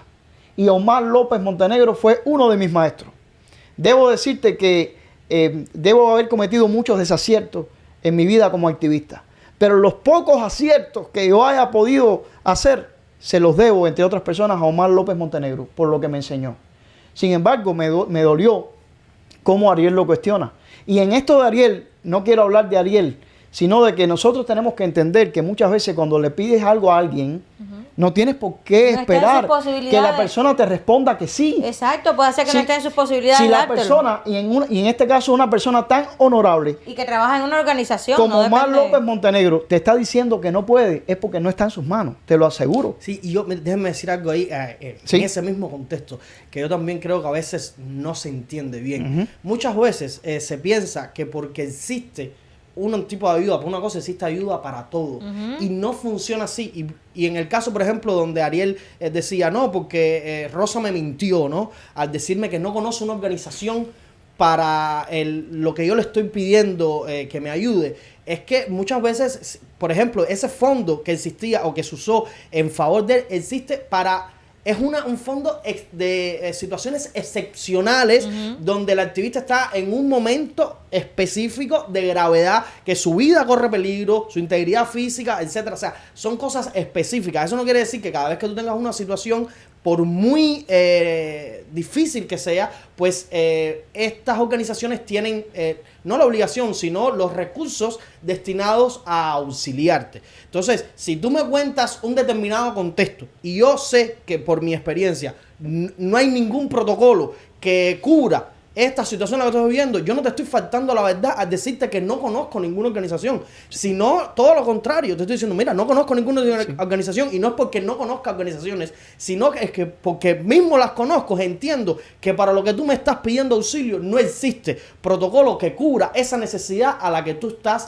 Y Omar López Montenegro fue uno de mis maestros. Debo decirte que debo haber cometido muchos desaciertos en mi vida como activista, pero los pocos aciertos que yo haya podido hacer, se los debo, entre otras personas, a Omar López Montenegro, por lo que me enseñó. Sin embargo, me dolió cómo Ariel lo cuestiona. Y en esto de Ariel, no quiero hablar de Ariel, sino de que nosotros tenemos que entender que muchas veces cuando le pides algo a alguien, no tienes por qué No está en esperar sus posibilidades. que la persona te responda que sí. Exacto, puede ser que Si- no esté en sus posibilidades Si la dártelo. persona, y en este caso una persona tan honorable Y que trabaja en una organización. como no Omar depende- López Montenegro te está diciendo que no puede, es porque no está en sus manos, te lo aseguro. Sí, y déjenme decir algo ahí, Sí. en ese mismo contexto, que yo también creo que a veces no se entiende bien. Muchas veces se piensa que porque existe un tipo de ayuda, por una cosa existe ayuda para todo. Y no funciona así. Y en el caso, por ejemplo, donde Ariel decía, no, porque Rosa me mintió, ¿no? Al decirme que no conoce una organización para lo que yo le estoy pidiendo que me ayude, es que muchas veces, por ejemplo, ese fondo que existía o que se usó en favor de él, existe para... Es un fondo de situaciones excepcionales donde el activista está en un momento específico de gravedad, que su vida corre peligro, su integridad física, etcétera. O sea, son cosas específicas. Eso no quiere decir que cada vez que tú tengas una situación, por muy difícil que sea, pues estas organizaciones tienen no la obligación, sino los recursos destinados a auxiliarte. Entonces, si tú me cuentas un determinado contexto y yo sé que por mi experiencia no hay ningún protocolo que cubra esta situación en la que estoy viviendo, yo no te estoy faltando la verdad al decirte que no conozco ninguna organización, sino todo lo contrario. Te estoy diciendo, mira, no conozco ninguna organización, y no es porque no conozca organizaciones, sino que es que porque mismo las conozco, entiendo que para lo que tú me estás pidiendo auxilio no existe protocolo que cubra esa necesidad a la que tú estás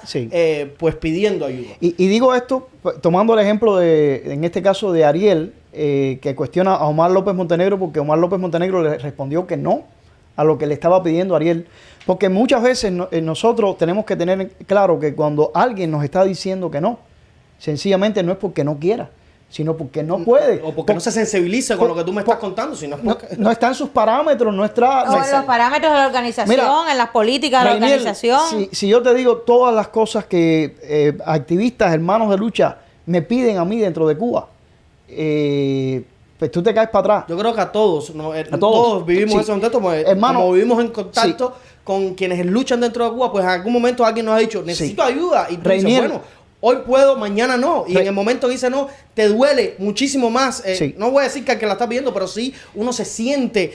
pues pidiendo ayuda. Y digo esto tomando el ejemplo en este caso de Ariel, que cuestiona a Omar López Montenegro, porque Omar López Montenegro le respondió que no a lo que le estaba pidiendo Ariel, porque muchas veces nosotros tenemos que tener claro que cuando alguien nos está diciendo que no, sencillamente no es porque no quiera, sino porque no puede. O porque no se sensibiliza con lo que tú me estás contando, sino porque... No está en sus parámetros, no está... O en los parámetros de la organización, mira, en las políticas de la organización. Si yo te digo todas las cosas que activistas, hermanos de lucha, me piden a mí dentro de Cuba, pues tú te caes para atrás. Yo creo que a todos vivimos ese contexto, pues, hermano, como vivimos en contacto con quienes luchan dentro de Cuba, pues en algún momento alguien nos ha dicho, necesito ayuda, y tú dices, bueno, hoy puedo, mañana no, y en el momento que dice no, te duele muchísimo más. No voy a decir que al que la está pidiendo, pero sí uno se siente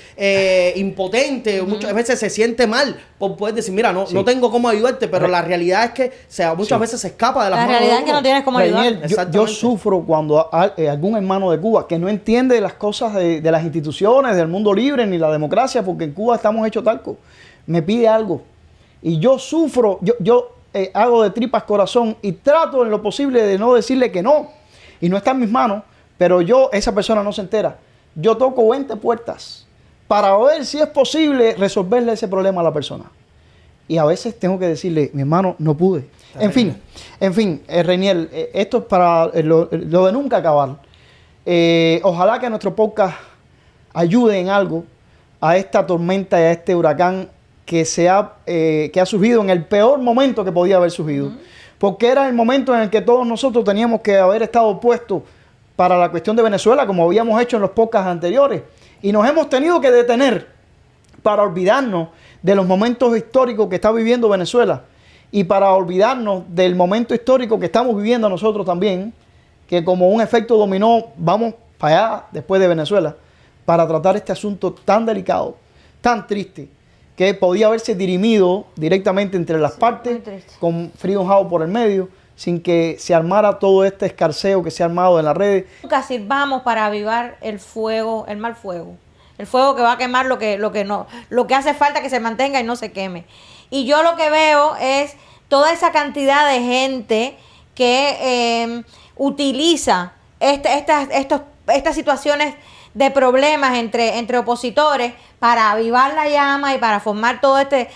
impotente, muchas veces se siente mal por poder decir, mira, no tengo cómo ayudarte, pero la realidad es que muchas veces se escapa de las manos. La realidad es que no tienes cómo ayudar. Yo sufro cuando algún hermano de Cuba que no entiende las cosas de las instituciones, del mundo libre, ni la democracia, porque en Cuba estamos hechos talco, me pide algo y yo sufro, yo hago de tripas corazón y trato en lo posible de no decirle que no. Y no está en mis manos, pero esa persona no se entera. Yo toco 20 puertas para ver si es posible resolverle ese problema a la persona. Y a veces tengo que decirle, mi hermano, no pude. En fin, Reinier, esto es para lo de nunca acabar. Ojalá que nuestro podcast ayude en algo a esta tormenta y a este huracán que ha surgido en el peor momento que podía haber surgido. Porque era el momento en el que todos nosotros teníamos que haber estado puestos para la cuestión de Venezuela, como habíamos hecho en los podcasts anteriores. Y nos hemos tenido que detener para olvidarnos de los momentos históricos que está viviendo Venezuela y para olvidarnos del momento histórico que estamos viviendo nosotros también, que como un efecto dominó vamos para allá después de Venezuela, para tratar este asunto tan delicado, tan triste, que podía haberse dirimido directamente entre las partes, con Freedom House por el medio, sin que se armara todo este escarceo que se ha armado en las redes. Nunca sirvamos para avivar el fuego, el mal fuego. El fuego que va a quemar lo que hace falta que se mantenga y no se queme. Y yo lo que veo es toda esa cantidad de gente que utiliza estas situaciones de problemas entre opositores para avivar la llama y para formar todo este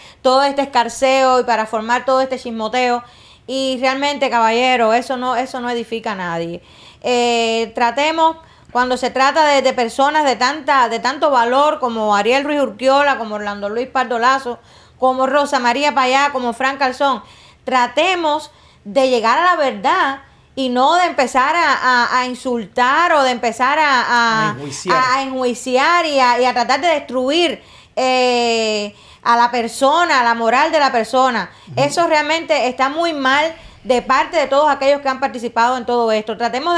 escarceo y para formar todo este chismoteo. Y realmente, caballero, eso no edifica a nadie. Tratemos, cuando se trata de personas de tanto valor como Ariel Ruiz Urquiola, como Orlando Luis Pardo Lazo, como Rosa María Payá, como Frank Calzón, tratemos de llegar a la verdad y no de empezar a insultar o de empezar a enjuiciar y a tratar de destruir a la persona, a la moral de la persona. Eso realmente está muy mal de parte de todos aquellos que han participado en todo esto. Tratemos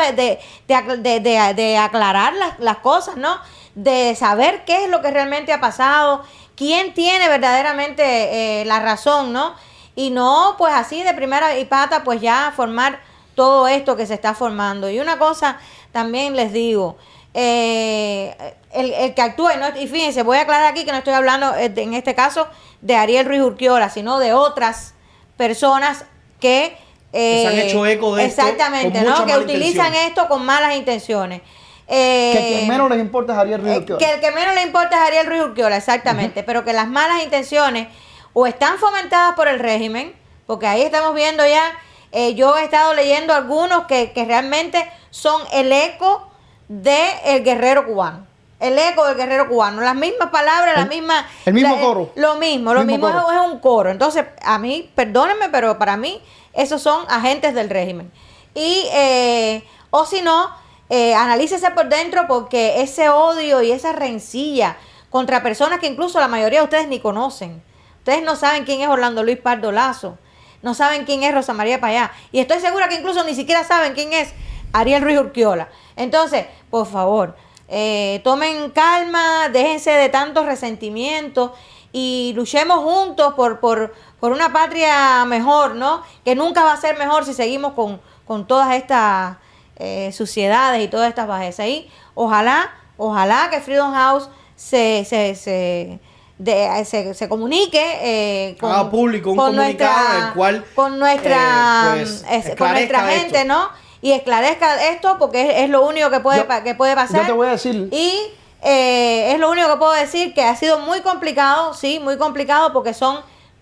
de aclarar las cosas, ¿no? De saber qué es lo que realmente ha pasado, quién tiene verdaderamente la razón, ¿no? Y no, pues así de primera y pata, pues ya formar todo esto que se está formando. Y una cosa también les digo, el que actúe, ¿no? Y fíjense, voy a aclarar aquí que no estoy hablando en este caso de Ariel Ruiz Urquiola, sino de otras personas que se han hecho eco de exactamente, esto con ¿no? Que mala utilizan intención. esto con malas intenciones. Que quien menos les importa es Ariel Ruiz Urquiola. Que el que menos le importa es Ariel Ruiz Urquiola, exactamente. Pero que las malas intenciones o están fomentadas por el régimen, porque ahí estamos viendo ya, yo he estado leyendo algunos que realmente son el eco del guerrero cubano. El eco del guerrero cubano. Las mismas palabras, las mismas... El mismo coro. Lo mismo coro. es un coro. Entonces, a mí, perdónenme, pero para mí, esos son agentes del régimen. Y, o si no, analícese por dentro, porque ese odio y esa rencilla contra personas que incluso la mayoría de ustedes ni conocen. Ustedes no saben quién es Orlando Luis Pardo Lazo. No saben quién es Rosa María Payá. Y estoy segura que incluso ni siquiera saben quién es Ariel Ruiz Urquiola. Entonces, por favor, tomen calma, déjense de tantos resentimientos y luchemos juntos por una patria mejor, ¿no? Que nunca va a ser mejor si seguimos con todas estas suciedades y todas estas bajezas. Y ojalá que Freedom House se comunique haga público un comunicado en el cual con nuestra gente, ¿no? Y esclarezca esto, porque es lo único que puede pasar. Yo te voy a decir. Y es lo único que puedo decir, que ha sido muy complicado, sí, muy complicado, porque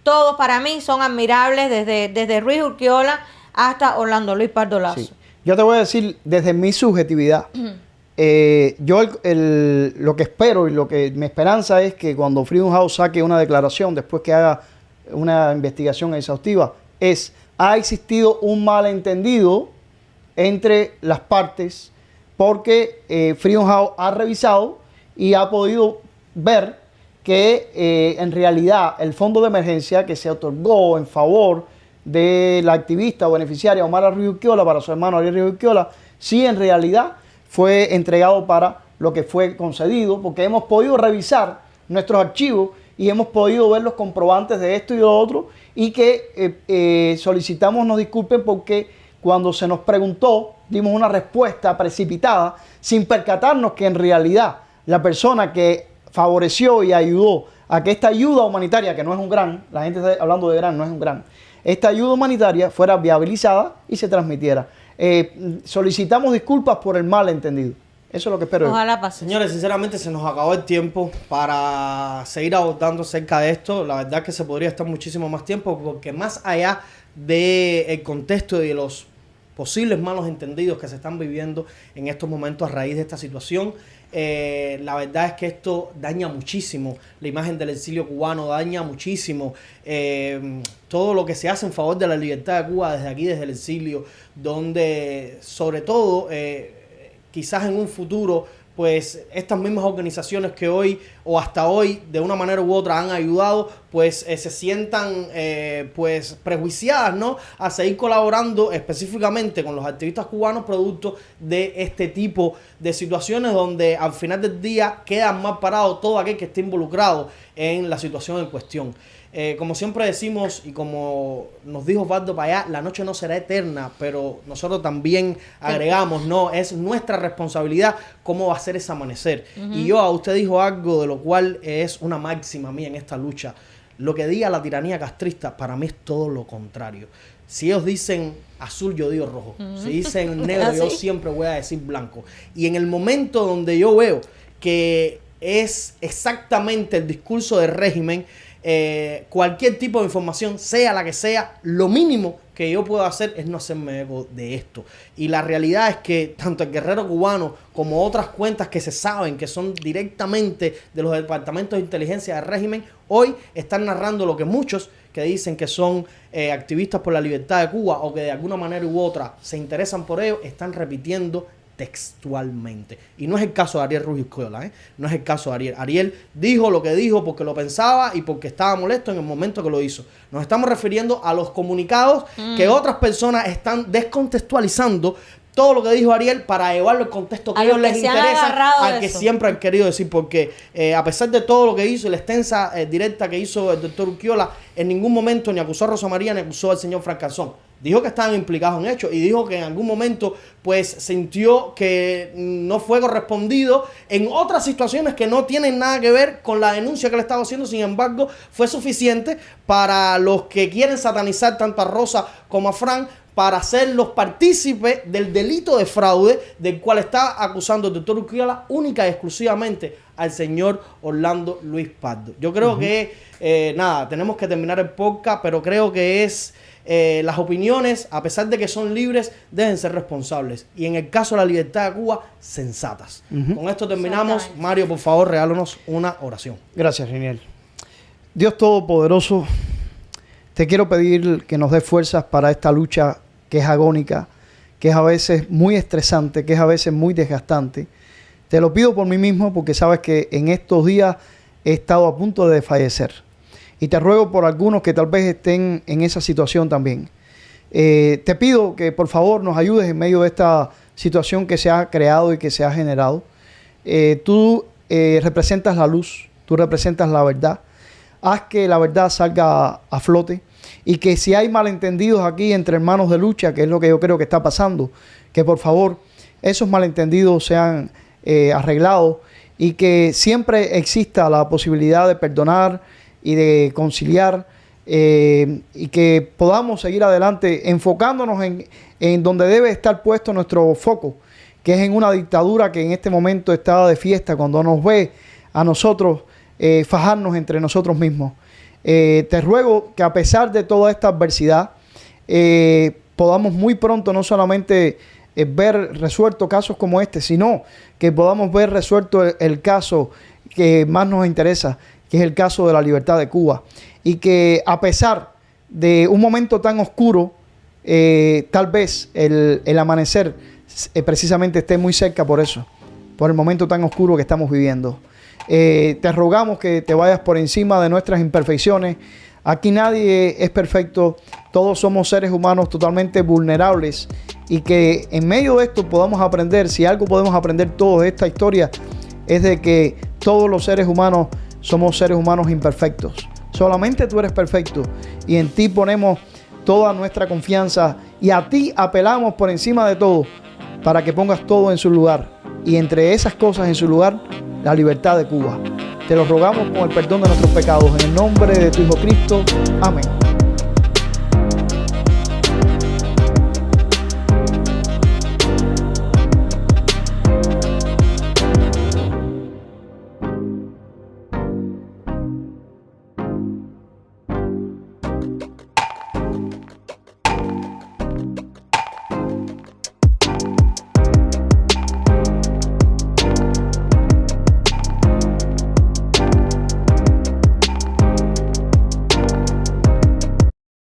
todos para mí son admirables, desde Ruiz Urquiola hasta Orlando Luis Pardo Lazo. Sí. Yo te voy a decir desde mi subjetividad. Yo lo que espero y lo que mi esperanza es que cuando Freedom House saque una declaración, después que haga una investigación exhaustiva, ha existido un malentendido entre las partes, porque Freedom House ha revisado y ha podido ver que en realidad el fondo de emergencia que se otorgó en favor de la activista o beneficiaria Omara Ruiz Urquiola para su hermano Ariel Ruiz Urquiola, sí en realidad fue entregado para lo que fue concedido, porque hemos podido revisar nuestros archivos y hemos podido ver los comprobantes de esto y de lo otro, y que solicitamos nos disculpen porque cuando se nos preguntó dimos una respuesta precipitada sin percatarnos que en realidad la persona que favoreció y ayudó a que esta ayuda humanitaria, que no es un gran, la gente está hablando de gran, no es un gran, esta ayuda humanitaria fuera viabilizada y se transmitiera. Solicitamos disculpas por el malentendido. Eso es lo que espero. Ojalá pase. Señores, sinceramente se nos acabó el tiempo para seguir abordando acerca de esto. La verdad es que se podría estar muchísimo más tiempo, porque más allá del contexto y de los posibles malos entendidos que se están viviendo en estos momentos a raíz de esta situación, la verdad es que esto daña muchísimo la imagen del exilio cubano, daña muchísimo todo lo que se hace en favor de la libertad de Cuba desde aquí, desde el exilio, donde sobre todo quizás en un futuro pues estas mismas organizaciones que hoy o hasta hoy de una manera u otra han ayudado, pues se sientan pues prejuiciadas, ¿no?, a seguir colaborando específicamente con los activistas cubanos producto de este tipo de situaciones donde al final del día quedan mal parados todo aquel que esté involucrado en la situación en cuestión. Como siempre decimos y como nos dijo Osvaldo Payá, la noche no será eterna, pero nosotros también agregamos, no, es nuestra responsabilidad cómo va a ser ese amanecer. Y usted dijo algo de lo cual es una máxima mía en esta lucha. Lo que diga la tiranía castrista para mí es todo lo contrario. Si ellos dicen azul, yo digo rojo. Si dicen negro, yo siempre voy a decir blanco. Y en el momento donde yo veo que es exactamente el discurso del régimen, cualquier tipo de información, sea la que sea, lo mínimo que yo puedo hacer es no hacerme eco de esto. Y la realidad es que tanto el Guerrero Cubano como otras cuentas que se saben que son directamente de los departamentos de inteligencia del régimen, hoy están narrando lo que muchos que dicen que son activistas por la libertad de Cuba o que de alguna manera u otra se interesan por ello, están repitiendo textualmente. Y no es el caso de Ariel Ruiz Urquiola, no es el caso de Ariel. Ariel dijo lo que dijo porque lo pensaba y porque estaba molesto en el momento que lo hizo. Nos estamos refiriendo a los comunicados que otras personas están descontextualizando todo lo que dijo Ariel para llevarlo al contexto que a ellos les interesa, al que siempre han querido decir, porque a pesar de todo lo que hizo y la extensa directa que hizo el doctor Urquiola, en ningún momento ni acusó a Rosa María ni acusó al señor Francazón. Dijo que estaban implicados en hechos y dijo que en algún momento pues sintió que no fue correspondido en otras situaciones que no tienen nada que ver con la denuncia que le estaba haciendo. Sin embargo, fue suficiente para los que quieren satanizar tanto a Rosa como a Fran para ser los partícipes del delito de fraude del cual está acusando el doctor Urquiola única y exclusivamente al señor Orlando Luis Pardo. Yo creo que, tenemos que terminar el podcast, pero creo que es... las opiniones, a pesar de que son libres, deben ser responsables. Y en el caso de la libertad de Cuba, sensatas. Con esto terminamos. Mario, por favor, regálanos una oración. Gracias, Riniel. Dios Todopoderoso, te quiero pedir que nos des fuerzas para esta lucha que es agónica, que es a veces muy estresante, que es a veces muy desgastante. Te lo pido por mí mismo porque sabes que en estos días he estado a punto de fallecer. Y te ruego por algunos que tal vez estén en esa situación también. Te pido que por favor nos ayudes en medio de esta situación que se ha creado y que se ha generado. Tú representas la luz, tú representas la verdad. Haz que la verdad salga a flote y que si hay malentendidos aquí entre hermanos de lucha, que es lo que yo creo que está pasando, que por favor esos malentendidos sean arreglados y que siempre exista la posibilidad de perdonar y de conciliar y que podamos seguir adelante enfocándonos en donde debe estar puesto nuestro foco, que es en una dictadura que en este momento está de fiesta cuando nos ve a nosotros fajarnos entre nosotros mismos. Te ruego que a pesar de toda esta adversidad podamos muy pronto no solamente ver resueltos casos como este, sino que podamos ver resuelto el caso que más nos interesa, que es el caso de la libertad de Cuba. Y que a pesar de un momento tan oscuro, tal vez el amanecer precisamente esté muy cerca por eso, por el momento tan oscuro que estamos viviendo. Te rogamos que te vayas por encima de nuestras imperfecciones. Aquí nadie es perfecto, todos somos seres humanos totalmente vulnerables y que en medio de esto podamos aprender, si algo podemos aprender todos de esta historia, es de que todos los seres humanos somos seres humanos imperfectos. Solamente tú eres perfecto y en ti ponemos toda nuestra confianza y a ti apelamos por encima de todo para que pongas todo en su lugar y entre esas cosas en su lugar, la libertad de Cuba. Te lo rogamos con el perdón de nuestros pecados en el nombre de tu Hijo Cristo. Amén.